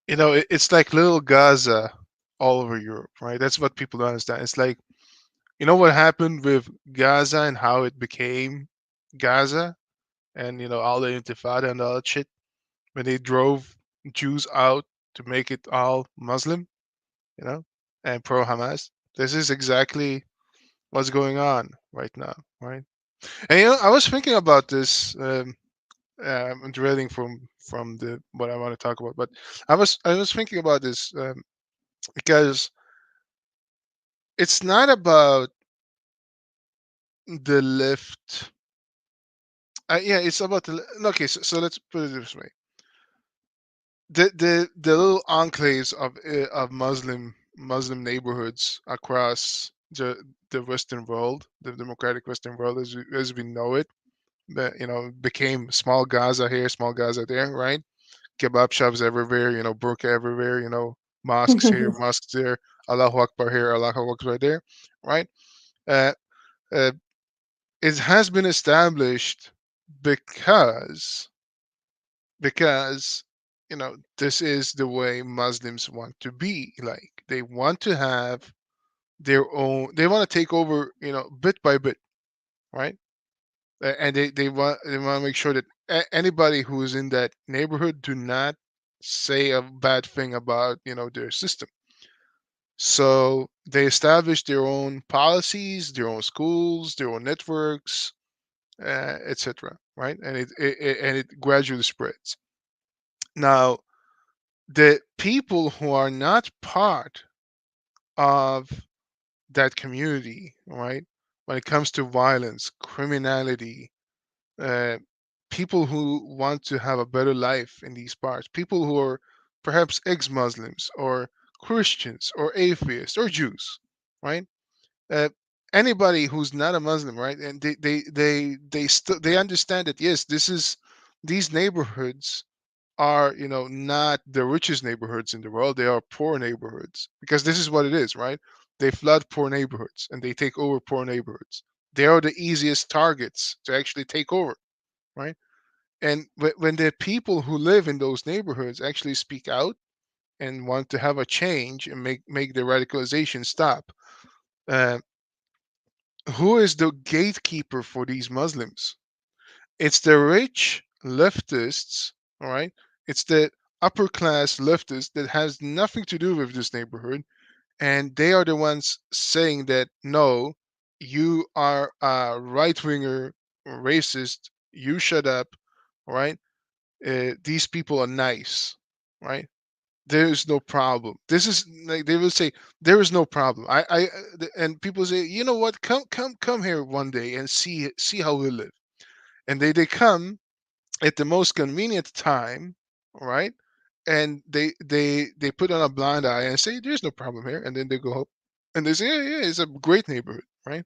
it's like little Gaza all over Europe, right? That's what people don't understand. It's like, what happened with Gaza and how it became Gaza, and all the Intifada and all that shit, when they drove Jews out to make it all Muslim, and pro Hamas. This is exactly what's going on right now, right? And I was thinking about this. I'm drilling from the what I want to talk about, but I was thinking about this because it's not about the left. Yeah, it's about okay. So let's put it this way: the little enclaves of Muslim neighborhoods across the Western world, the democratic Western world as we know it, that became small Gaza here, small Gaza there, right? Kebab shops everywhere, burqa everywhere, mosques here, mosques there, Allahu Akbar here, Allahu Akbar there, right? Uh, uh, it has been established because because this is the way Muslims want to be. Like they want to have their own. They want to take over, bit by bit, right? And they want to make sure that anybody who is in that neighborhood do not say a bad thing about their system. So they establish their own policies, their own schools, their own networks, etc. Right, and it gradually spreads. Now, the people who are not part of that community, right, when it comes to violence, criminality, uh, people who want to have a better life in these parts, people who are perhaps ex-Muslims or Christians or atheists or Jews, right? Uh, Anybody who's not a Muslim, right? And they understand that yes, these neighborhoods are not the richest neighborhoods in the world. They are poor neighborhoods because this is what it is, right? They flood poor neighborhoods and they take over poor neighborhoods. They are the easiest targets to actually take over, right? And when the people who live in those neighborhoods actually speak out and want to have a change and make the radicalization stop, uh, who is the gatekeeper for these Muslims? It's the rich leftists, all right? It's the upper class leftists that has nothing to do with this neighborhood, and they are the ones saying that no, you are a right winger, racist. You shut up, all right? These people are nice, right? There is no problem. This is like they will say there is no problem. And people say, you know what? Come here one day and see how we live. And they come at the most convenient time, right? And they put on a blind eye and say there's no problem here, and then they go home and they say yeah, it's a great neighborhood, right?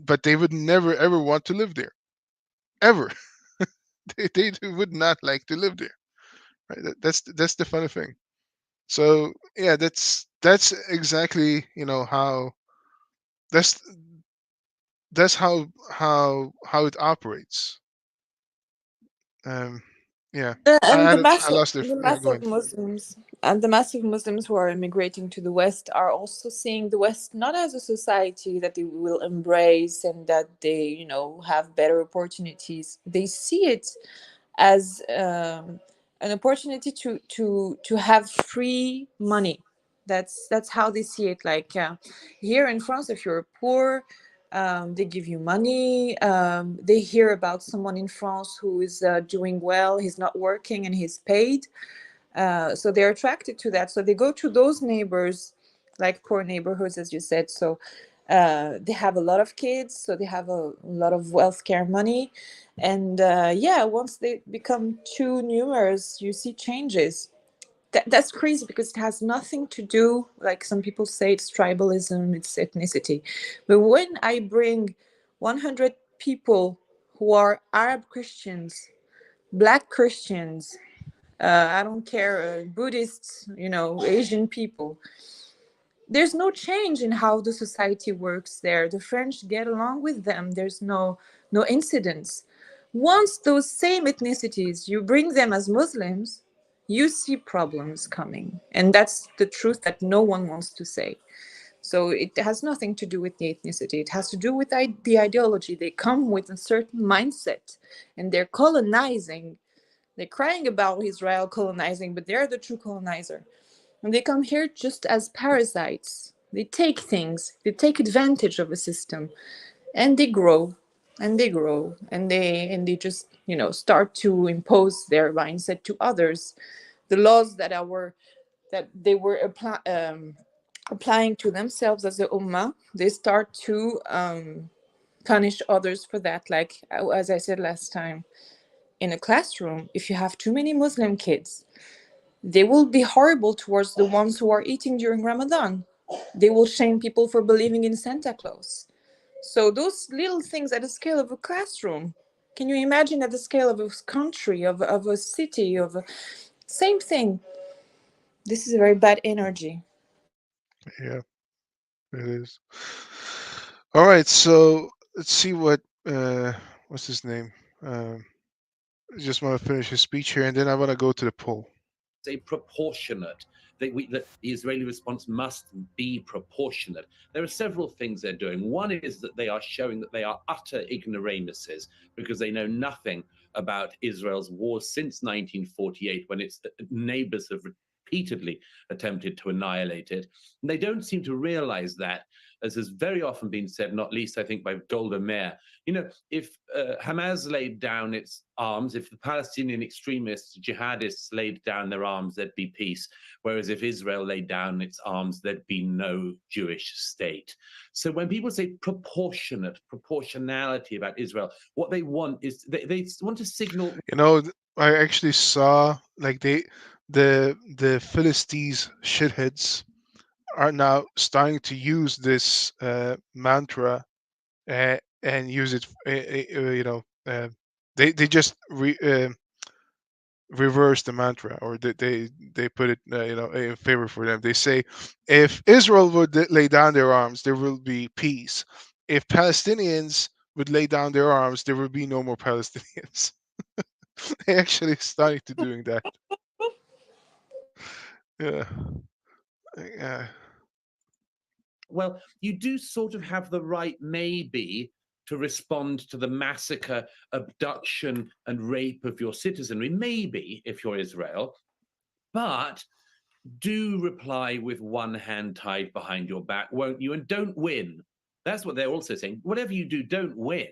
But they would never ever want to live there ever. They would not like to live there, right? That's the funny thing. So yeah, that's exactly how that's how it operates. Um, yeah, And I lost it. the Yeah, go massive ahead. Muslims and the massive Muslims who are immigrating to the West are also seeing the West not as a society that they will embrace and that they, have better opportunities. They see it as an opportunity to have free money. That's how they see it. Like here in France, if you're poor, they give you money. They hear about someone in France who is doing well. He's not working and he's paid. So they're attracted to that. So they go to those neighbors, like poor neighborhoods, as you said. So they have a lot of kids, so they have a lot of wealth care money. And yeah, once they become too numerous, you see changes. That's crazy because it has nothing to do, like some people say, it's tribalism, it's ethnicity. But when I bring 100 people who are Arab Christians, Black Christians, I don't care, Buddhists, Asian people, there's no change in how the society works there. The French get along with them. There's no incidents. Once those same ethnicities, you bring them as Muslims, you see problems coming. And that's the truth that no one wants to say. So it has nothing to do with the ethnicity. It has to do with the ideology. They come with a certain mindset, and they're colonizing. They're crying about Israel colonizing, but they're the true colonizer. And they come here just as parasites. They take things, they take advantage of a system, and they grow, and they grow, and they just, start to impose their mindset to others. The laws that they were applying to themselves as a ummah, they start to punish others for that. Like, as I said last time, in a classroom, if you have too many Muslim kids, they will be horrible towards the ones who are eating during Ramadan. They will shame people for believing in Santa Claus. So those little things at the scale of a classroom, can you imagine at the scale of a country, of a city, same thing. This is a very bad energy. Yeah, it is. All right, so let's see what's his name. I just want to finish his speech here, and then I want to go to the poll. Say proportionate. That the Israeli response must be proportionate. There are several things they're doing. One is that they are showing that they are utter ignoramuses because they know nothing about Israel's wars since 1948, when its neighbors have repeatedly attempted to annihilate it. And they don't seem to realize that, as has very often been said, not least, I think, by Golda Meir. If Hamas laid down its arms, if the Palestinian extremists, jihadists laid down their arms, there'd be peace. Whereas if Israel laid down its arms, there'd be no Jewish state. So when people say proportionality about Israel, what they want is they want to signal. I actually saw like the Philistines shitheads are now starting to use this mantra and use it. They just reverse the mantra, or they put it in favor for them. They say, if Israel would lay down their arms, there will be peace. If Palestinians would lay down their arms, there will be no more Palestinians. They actually started to doing that. Yeah. Yeah. Well, you do sort of have the right, maybe, to respond to the massacre, abduction, and rape of your citizenry, maybe, if you're Israel, but do reply with one hand tied behind your back, won't you? And don't win. That's what they're also saying. Whatever you do, don't win.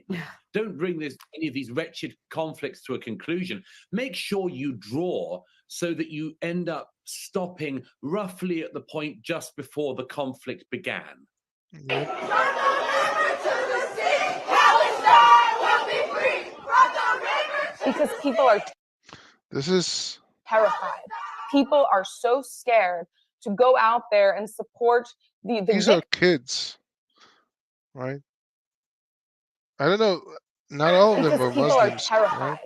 Don't bring any of these wretched conflicts to a conclusion. Make sure you draw so that you end up stopping roughly at the point just before the conflict began. Because people are This is terrified. People are so scared to go out there and support these are kids, right? I don't know. Not all of them because are people are Muslims, terrified. right?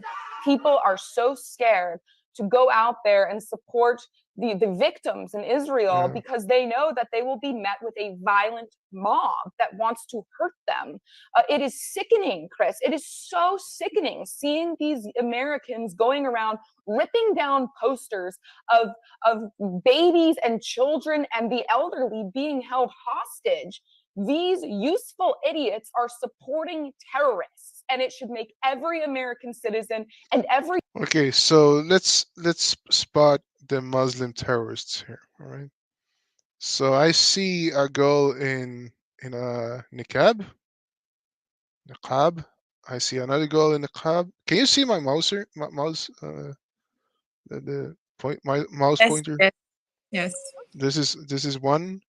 People are so scared to go out there and support the victims in Israel because they know that they will be met with a violent mob that wants to hurt them. It is sickening, Chris. It is so sickening seeing these Americans going around ripping down posters of babies and children and the elderly being held hostage. These useful idiots are supporting terrorists, and it should make every American citizen and every Okay, so let's spot the Muslim terrorists here. All right. So I see a girl in a niqab. Niqab. I see another girl in niqab. Can you see my mouse here? My mouse. The point. My mouse Yes, pointer. yes. This is one.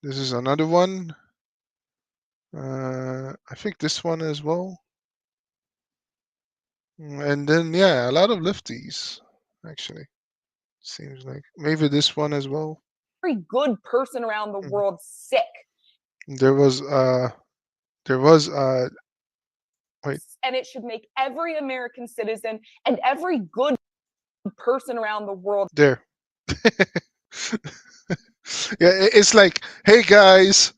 This is another one. I think this one as well. And then yeah, a lot of lefties actually. Seems like maybe this one as well. good person around the world sick. There was wait. And it should make every American citizen and every good person around the world. There. Yeah, it's like, hey guys,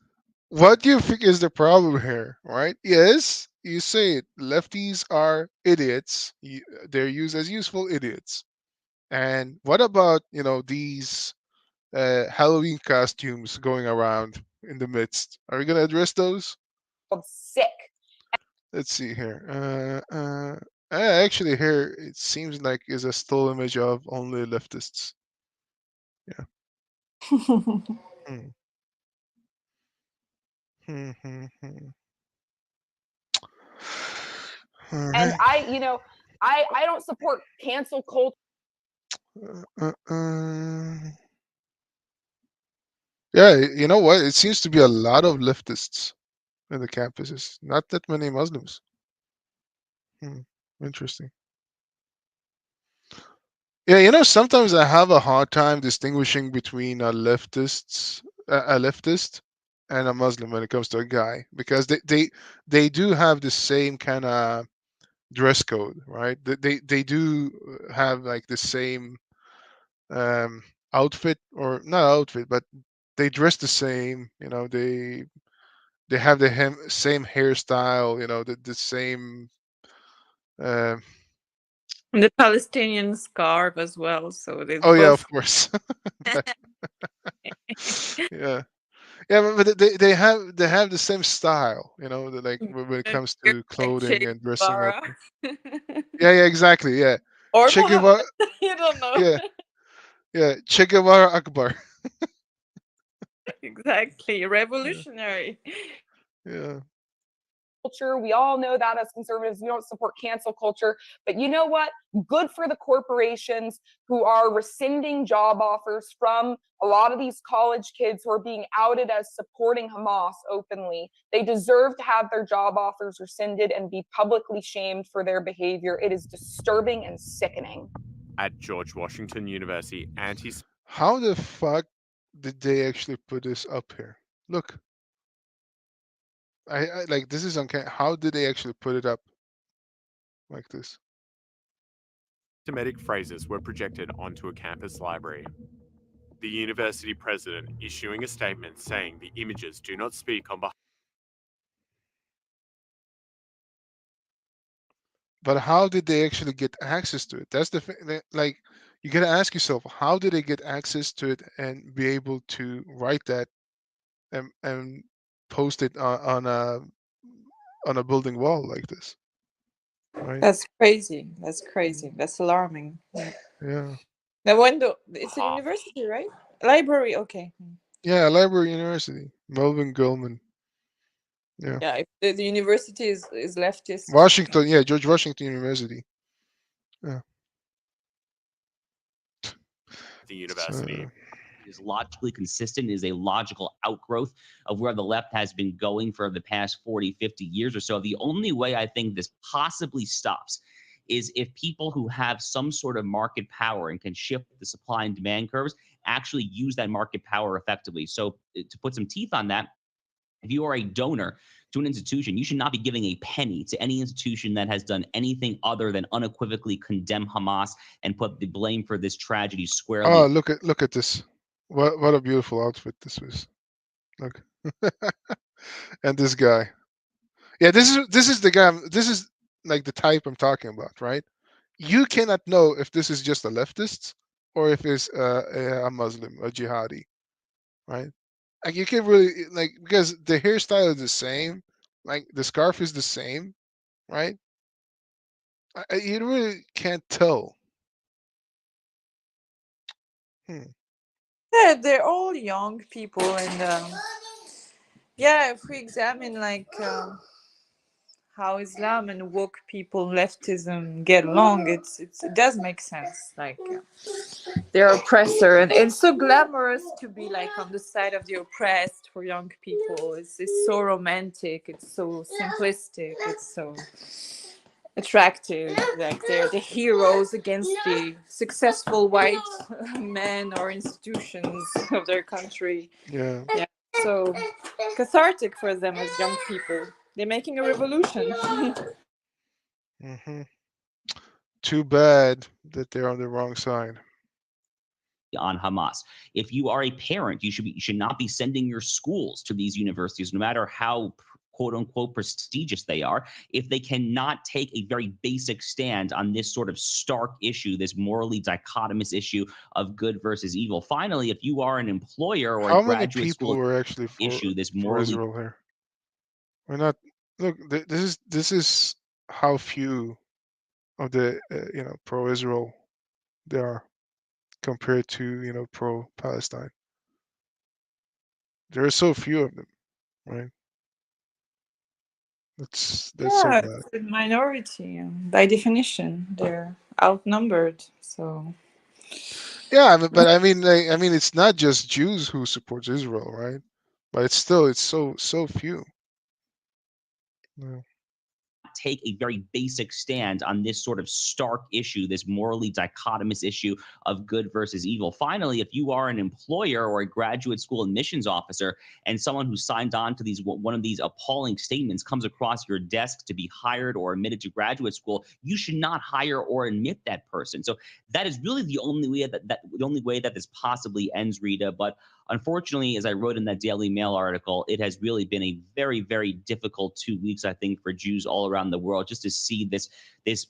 what do you think is the problem here, right? Yes, you say it. Lefties are idiots. They're used as useful idiots. And what about these Halloween costumes going around? in the midst. Are we gonna address those? Sick. Let's see here. Actually, here it seems like is a still image of only leftists. Yeah. Hmm. All And right. I don't support cancel culture. Yeah, you know what? It seems to be a lot of leftists in the campuses. Not that many Muslims. Interesting. Yeah, sometimes I have a hard time distinguishing between a leftist and a Muslim when it comes to a guy, because they do have the same kind of dress code, right? They do have like the same outfit, or not outfit, but they dress the same. They have the same hairstyle. The same. Uh, And the Palestinian scarf as well. So they oh yeah, both. of course. Yeah. Yeah, but they have the same style, like when it comes to Like clothing Che and dressing up. Guevara. Yeah, exactly. Yeah. Or Che Mohammed. Guevara. You don't know. Yeah, yeah. Che Guevara Akbar. Exactly. Revolutionary. Yeah. Culture. We all know that as conservatives, we don't support cancel culture. But you know what? Good for the corporations who are rescinding job offers from a lot of these college kids who are being outed as supporting Hamas openly. They deserve to have their job offers rescinded and be publicly shamed for their behavior. It is disturbing and sickening. At George Washington University, How the fuck did they actually put this up here? Look. I like this is uncanny. How did they actually put it up like this? anti-Semitic phrases were projected onto a campus library. The university president issuing a statement saying the images do not speak on behalf. But how did they actually get access to it? That's the thing. Like, you gotta ask yourself, how did they get access to it and be able to write that and post it on a building wall like this? Right? That's crazy. That's crazy. That's alarming. Yeah. The window. It's a university, right? Library. Okay. Yeah, Library University. Melvin Goldman. Yeah. Yeah. If the university is leftist. Washington. Yeah, George Washington University. Yeah. The university. Is logically consistent, is a logical outgrowth of where the left has been going for the past 40, 50 years or so. The only way I think this possibly stops is if people who have some sort of market power and can shift the supply and demand curves actually use that market power effectively. So to put some teeth on that, if you are a donor to an institution, you should not be giving a penny to any institution that has done anything other than unequivocally condemn Hamas and put the blame for this tragedy squarely. Oh, look at this. What a beautiful outfit this was. Look. And this guy. Yeah, this is the guy. This is like the type I'm talking about, right? You cannot know if this is just a leftist or if it's a Muslim, a jihadi, right? Like you can really like, because the hairstyle is the same, like the scarf is the same, right? You really can't tell. Yeah, they're all young people, and yeah, if we examine like how Islam and woke people, leftism get along, it does make sense. Like they're oppressor, and it's so glamorous to be like on the side of the oppressed for young people. It's so romantic. It's so simplistic. It's so attractive. Like they're the heroes against the successful white men or institutions of their country. Yeah. Yeah. So cathartic for them as young people. They're making a revolution. Too bad that they're on the wrong side. On Hamas. If you are a parent, you should not be sending your schools to these universities, no matter how quote unquote prestigious they are, if they cannot take a very basic stand on this sort of stark issue, this morally dichotomous issue of good versus evil. Finally, if you are an employer or a How many graduate people school were actually issue, this for morally Israel here? We're not. Look, this is how few of the pro-Israel there are compared to pro-Palestine. There are so few of them, right? That's so Yeah, bad. it's a minority. By definition, they're outnumbered. So Yeah, but I mean, it's not just Jews who supports Israel, right? But it's so few. Yeah. take a very basic stand on this sort of stark issue, this morally dichotomous issue of good versus evil. Finally, if you are an employer or a graduate school admissions officer and someone who signed on to one of these appalling statements comes across your desk to be hired or admitted to graduate school, you should not hire or admit that person. So that is really the only way that this possibly ends, Rita. But unfortunately, as I wrote in that Daily Mail article, it has really been a very, very difficult 2 weeks, I think, for Jews all around the world, just to see this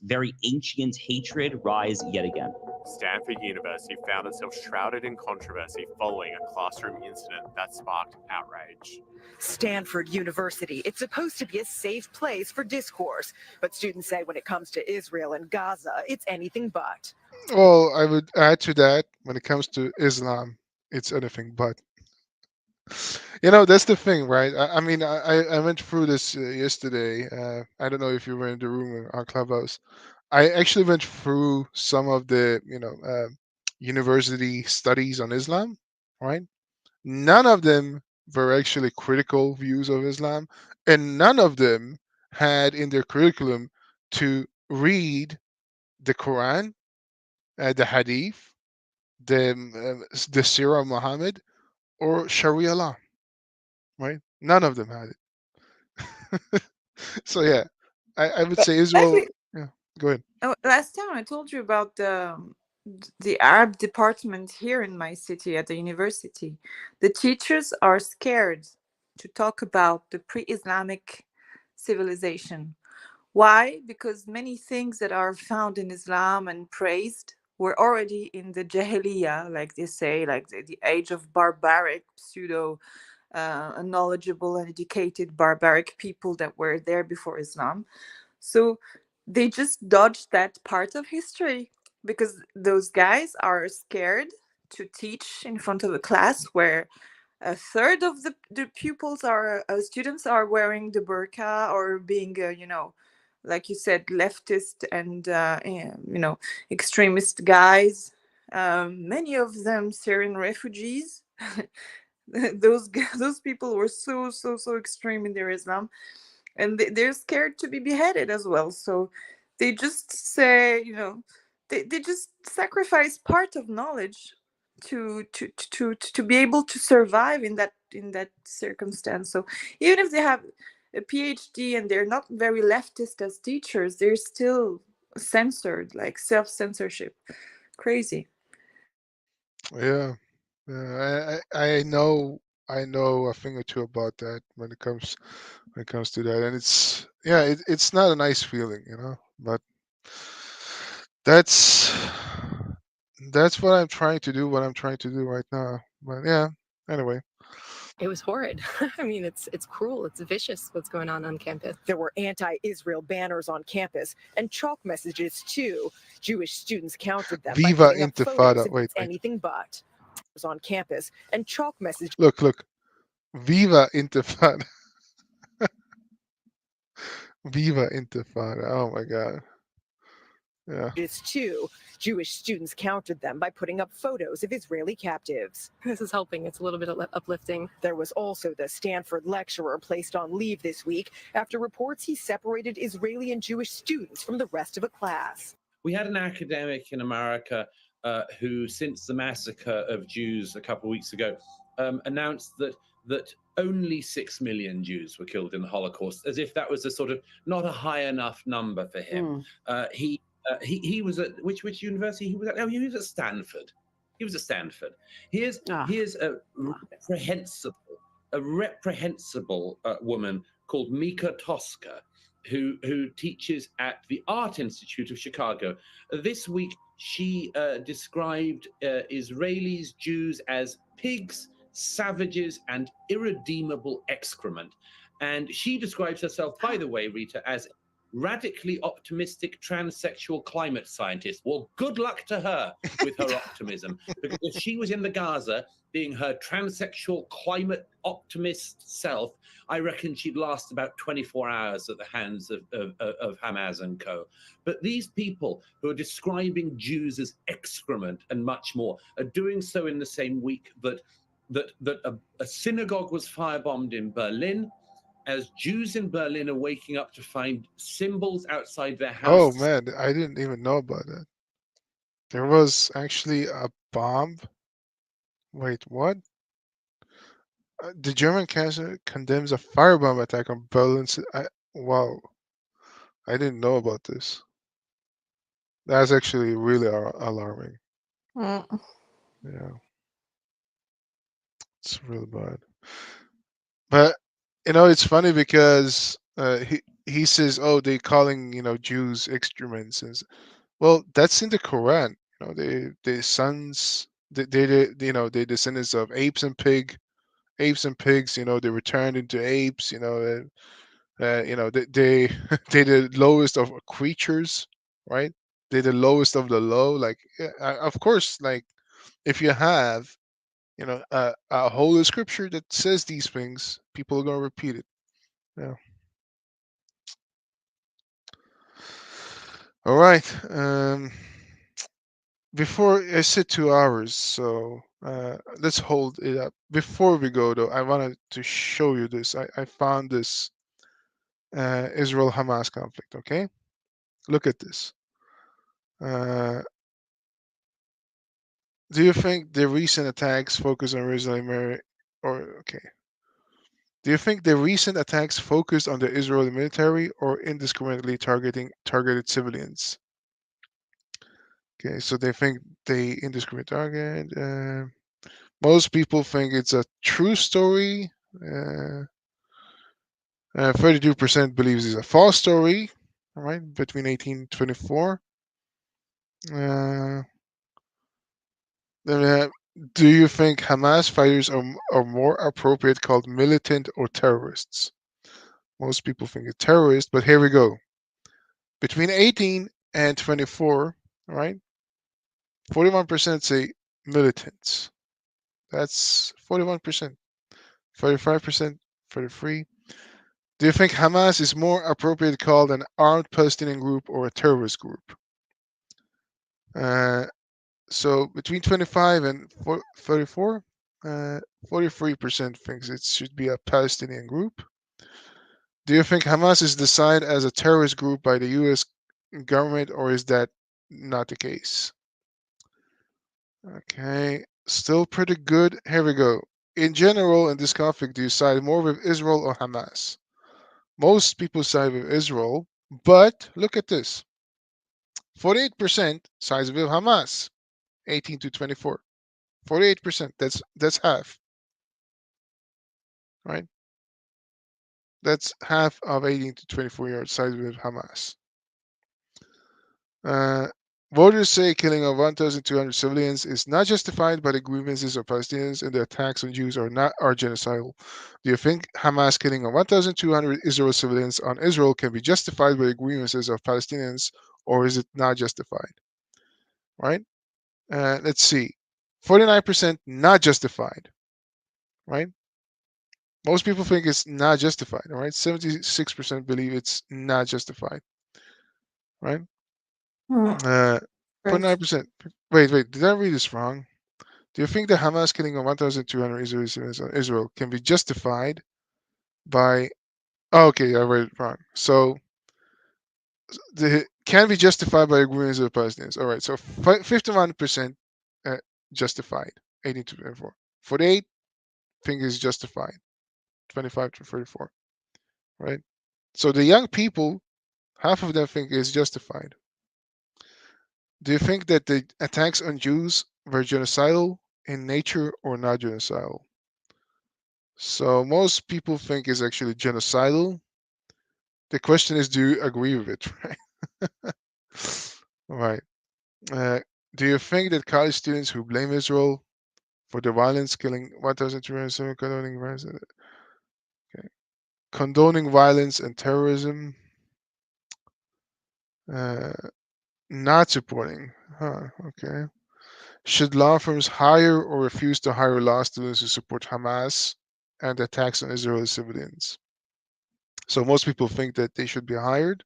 very ancient hatred rise yet again. Stanford University found itself shrouded in controversy following a classroom incident that sparked outrage. Stanford University. It's supposed to be a safe place for discourse, but students say when it comes to Israel and Gaza, it's anything but. Well, I would add to that when it comes to Islam, it's anything but. That's the thing, right? I mean, I went through this yesterday. I don't know if you were in the room on Clubhouse. I actually went through some of the university studies on Islam, right? None of them were actually critical views of Islam, and none of them had in their curriculum to read the Quran, the Hadith, the Sirah of Muhammad, or Sharia law, right? None of them had it. So yeah, I would but say Israel. actually, Yeah, go ahead. last time I told you about the Arab department here in my city at the university. The teachers are scared to talk about the pre-Islamic civilization. Why? Because many things that are found in Islam and praised were already in the Jahiliyyah, like they say, like the age of barbaric, pseudo knowledgeable and educated barbaric people that were there before Islam. So they just dodged that part of history because those guys are scared to teach in front of a class where a third of the pupils are students are wearing the burqa or being like you said, leftist and extremist guys, many of them Syrian refugees. Those people were so extreme in their Islam, and they're scared to be beheaded as well. So they just say, they just sacrifice part of knowledge to be able to survive in that circumstance. So even if they have a PhD and they're not very leftist as teachers, they're still censored, like self-censorship. Crazy. Yeah, yeah. I know a thing or two about that when it comes to that, and it's not a nice feeling. But that's what I'm trying to do. What I'm trying to do right now. But yeah. Anyway. It was horrid. I mean, it's cruel. It's vicious what's going on campus. There were anti-Israel banners on campus and chalk messages too. Jewish students countered them by Viva putting up photos Intifada. of Wait. anything but. On campus and chalk messages. Look. Viva Intifada. Viva Intifada. Oh my God. Yeah. It's too. Jewish students countered them by putting up photos of Israeli captives. This is helping. It's a little bit uplifting. There was also the Stanford lecturer placed on leave this week after reports he separated Israeli and Jewish students from the rest of a class. We had an academic in America who, since the massacre of Jews a couple of weeks ago, announced that only 6 million Jews were killed in the Holocaust, as if that was a sort of not a high enough number for him. He was at which university he was at? Oh, he was at Stanford. He was at Stanford. Here's a reprehensible woman called Mika Tosca, who teaches at the Art Institute of Chicago. This week, she described Israelis, Jews as pigs, savages, and irredeemable excrement. And she describes herself, by the way, Rita, as radically optimistic transsexual climate scientist. Well, good luck to her with her optimism, because if she was in the Gaza being her transsexual climate optimist self, I reckon she'd last about 24 hours at the hands of Hamas and co. But these people who are describing Jews as excrement and much more are doing so in the same week that a synagogue was firebombed in Berlin, as Jews in Berlin are waking up to find symbols outside their Oh houses. man, I didn't even know about that. There was actually a bomb. Wait, what? The German cancer condemns a firebomb attack on Berlin. Wow, I didn't know about this. That's actually really alarming. Mm. Yeah, it's really bad. But it's funny because he says, "Oh, they calling Jews excrements." Well, that's in the Quran. They sons, they descendants of apes and pigs. They returned into apes. They they the lowest of creatures, right? They're the lowest of the low. Like, of course, like if you have a holy scripture that says these things, people are gonna repeat it. Yeah. All right. Before I said 2 hours, so let's hold it up. Before we go, though, I wanted to show you this. I found this Israel-Hamas conflict. Okay, look at this. Do you think the recent attacks focus on Israeli Do you think the recent attacks focused on the Israeli military or indiscriminately targeted civilians? Okay, so they think they indiscriminate target. Most people think it's a true story. 32% believes it's a false story. All right, between 18 and 24. Do you think Hamas fighters are more appropriate called militant or terrorists? Most people think it's terrorist, but here we go. Between 18 and 24, all right, 41% say militants. That's 41%. 45%, 43. Do you think Hamas is more appropriate called an armed Palestinian group or a terrorist group? So between 25 and 34, 43% thinks it should be a Palestinian group. Do you think Hamas is decided as a terrorist group by the U.S. government, or is that not the case? Okay, still pretty good. Here we go. In general, in this conflict, do you side more with Israel or Hamas? Most people side with Israel, but look at this. 48% sides with Hamas, 18 to 24. 48%, that's half. Right? That's half of 18 to 24-year-old sides with Hamas. Voters say killing of 1,200 civilians is not justified by the grievances of Palestinians, and the attacks on Jews are genocidal. Do you think Hamas killing of 1,200 Israeli civilians on Israel can be justified by the grievances of Palestinians, or is it not justified? Right? Let's see. 49% not justified. Right? Most people think it's not justified. All right? 76% believe it's not justified. Right? 49%. Wait, did I read this wrong? Do you think the Hamas killing of 1,200 Israeli civilians on Israel can be justified by? Oh, okay, I read it wrong. So can be justified by agreements of the Palestinians. All right, so 51% justified, 18 to 24. 48 think is justified, 25 to 34. Right. So the young people, half of them think is justified. Do you think that the attacks on Jews were genocidal in nature or not genocidal? So most people think it's actually genocidal. The question is, do you agree with it, right? Right. Do you think that college students who blame Israel for the violence, killing 1,307, condoning violence and terrorism, not supporting, okay. Should law firms hire or refuse to hire law students who support Hamas and attacks on Israeli civilians? So most people think that they should be hired.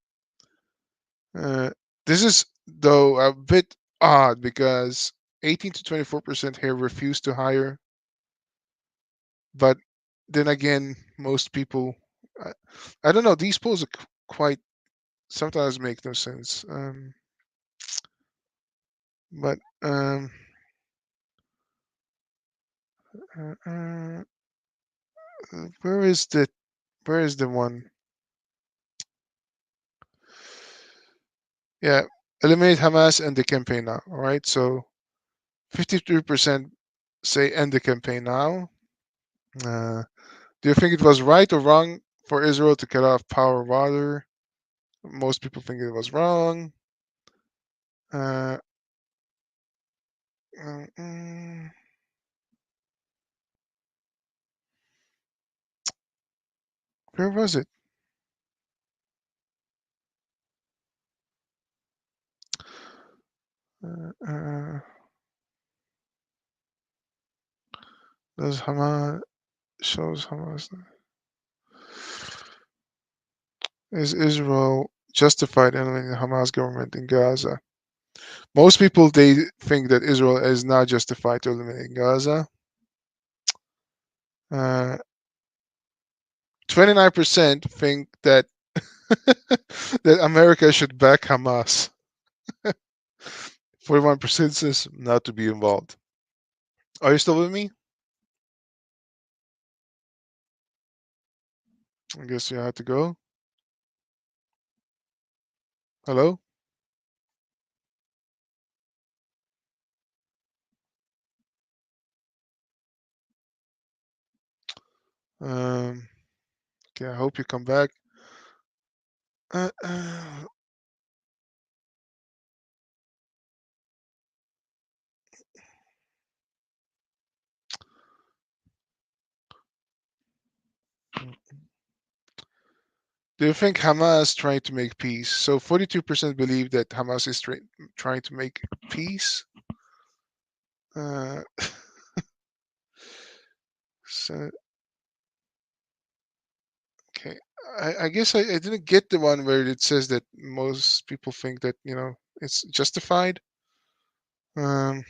This is, though, a bit odd because 18 to 24% here refuse to hire. But then again, most people, I don't know, these polls are quite, sometimes make no sense. But where is the one? Yeah, eliminate Hamas and the campaign now. All right, so 53% say end the campaign now. Do you think it was right or wrong for Israel to cut off power of water? Most people think it was wrong. Uh, where was it? Does Hamas shows Hamas? Is Israel justified entering the Hamas government in Gaza? Most people, they think that Israel is not justified to eliminate Gaza. 29% think that that America should back Hamas. 41% says not to be involved. Are you still with me? I guess you have to go. Hello? Okay, I hope you come back. Do you think Hamas trying to make peace? So 42% believe that Hamas is trying to make peace. So, okay, I guess I didn't get the one where it says that most people think that it's justified. That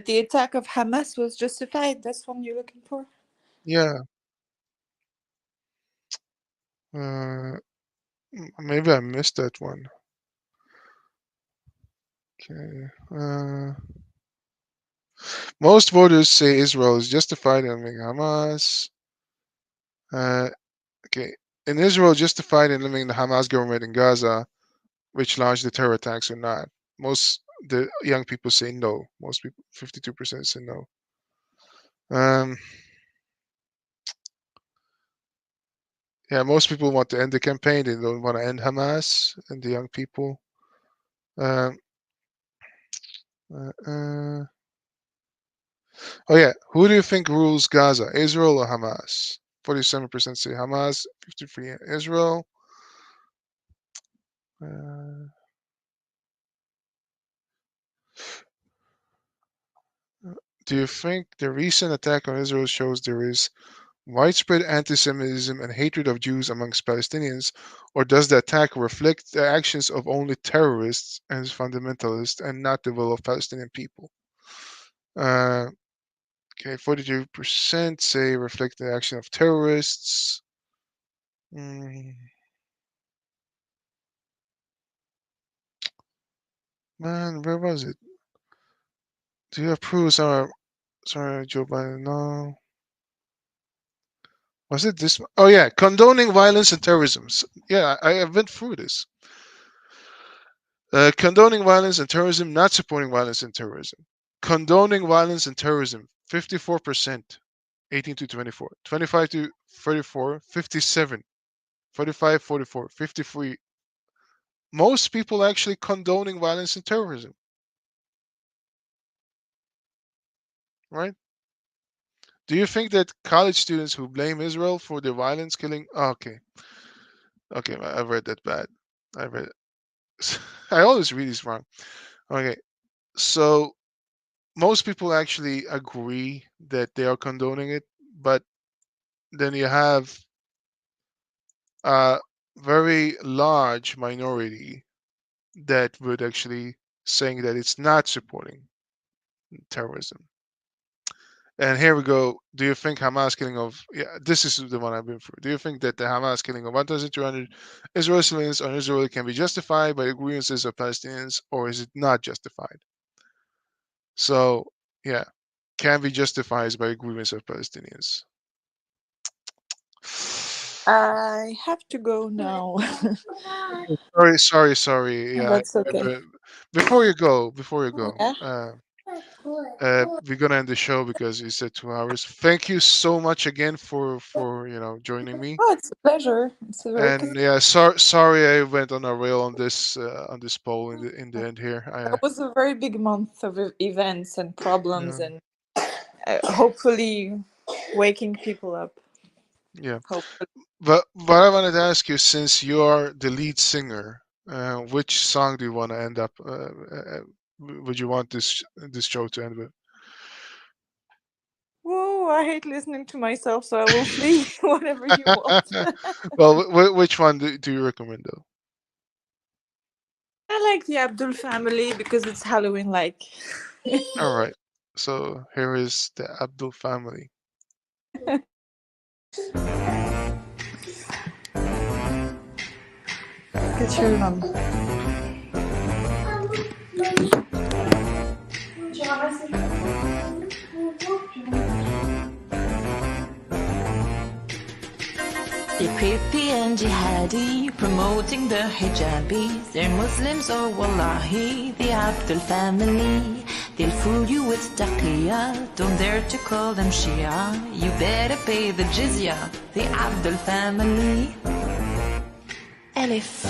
the attack of Hamas was justified. That's what you're looking for. Yeah. Maybe I missed that one. Okay. Most voters say Israel is justified in eliminating Hamas. Okay. In Israel, justified in eliminating the Hamas government in Gaza, which launched the terror attacks, or not? Most the young people say no. Most people, 52% say no. Yeah, most people want to end the campaign. They don't want to end Hamas and the young people. Oh yeah, who do you think rules Gaza, Israel or Hamas? 47% say Hamas, 53% Israel. Do you think the recent attack on Israel shows there is widespread anti-Semitism and hatred of Jews amongst Palestinians, or does the attack reflect the actions of only terrorists and fundamentalists and not the will of Palestinian people? Okay, 42% say reflect the action of terrorists. Man, where was it? Do you approve? Sorry, Joe Biden. No. Was it this one? Oh yeah, condoning violence and terrorism. Yeah, I went through this. Condoning violence and terrorism, not supporting violence and terrorism. Condoning violence and terrorism, 54%, 18 to 24, 25 to 34, 57, 45, 44, 53. Most people actually condoning violence and terrorism, right? Do you think that college students who blame Israel for the violence killing? Oh, okay, okay, I read that bad. I read it. I always read this wrong. Okay, so most people actually agree that they are condoning it, but then you have a very large minority that would actually saying that it's not supporting terrorism. And here we go. Do you think Hamas killing of, yeah, this is the one I've been through. Do you think that the Hamas killing of 1,200 Israeli civilians on Israel can be justified by the grievances of Palestinians, or is it not justified? So, yeah, can be justified by the grievance of Palestinians. I have to go now. Sorry. Yeah, That's okay. before you go, Yeah. we're gonna end the show because you said 2 hours. Thank you so much again for joining me. Oh, it's a pleasure. It's a very And yeah, sorry I went on a rail on this poll in the end here. It was a very big month of events and problems, Yeah. and hopefully waking people up. Yeah. Hopefully. But I wanted to ask you, since you are the lead singer, which song do you want to end up? Would you want this show to end with? Whoa, I hate listening to myself, so I will sing whatever you want. Well, which one do you recommend though? I like the Abdul family because it's Halloween-like. All right. So here is the Abdul family. Get your They're creepy and jihadi, promoting the hijabis. They're Muslims, oh wallahi, the Abdul family. They'll fool you with taqiyya, don't dare to call them Shia. You better pay the jizya, the Abdul family. Alif,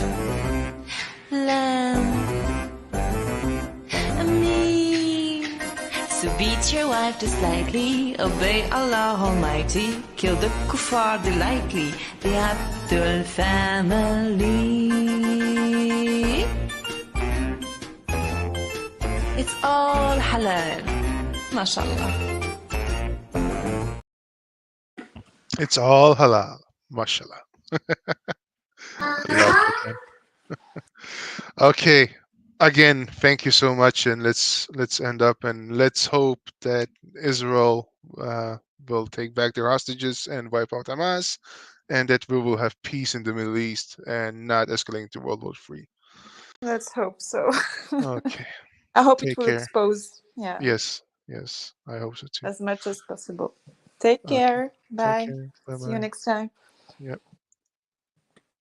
Lam, Mim. So beat your wife just slightly, obey Allah Almighty, kill the kuffar delightly, the Abdul family. It's all halal, mashallah. It's all halal, mashallah. Love it, man. Okay, again, thank you so much, and let's end up, and let's hope that Israel will take back their hostages and wipe out Hamas, and that we will have peace in the Middle East and not escalating to World War III. Let's hope so. Okay. I hope Take it will care. expose, yeah, Yes, I hope so too. as much as possible. Take Okay. care. Take Bye. care. See you Bye-bye. next time. Yep.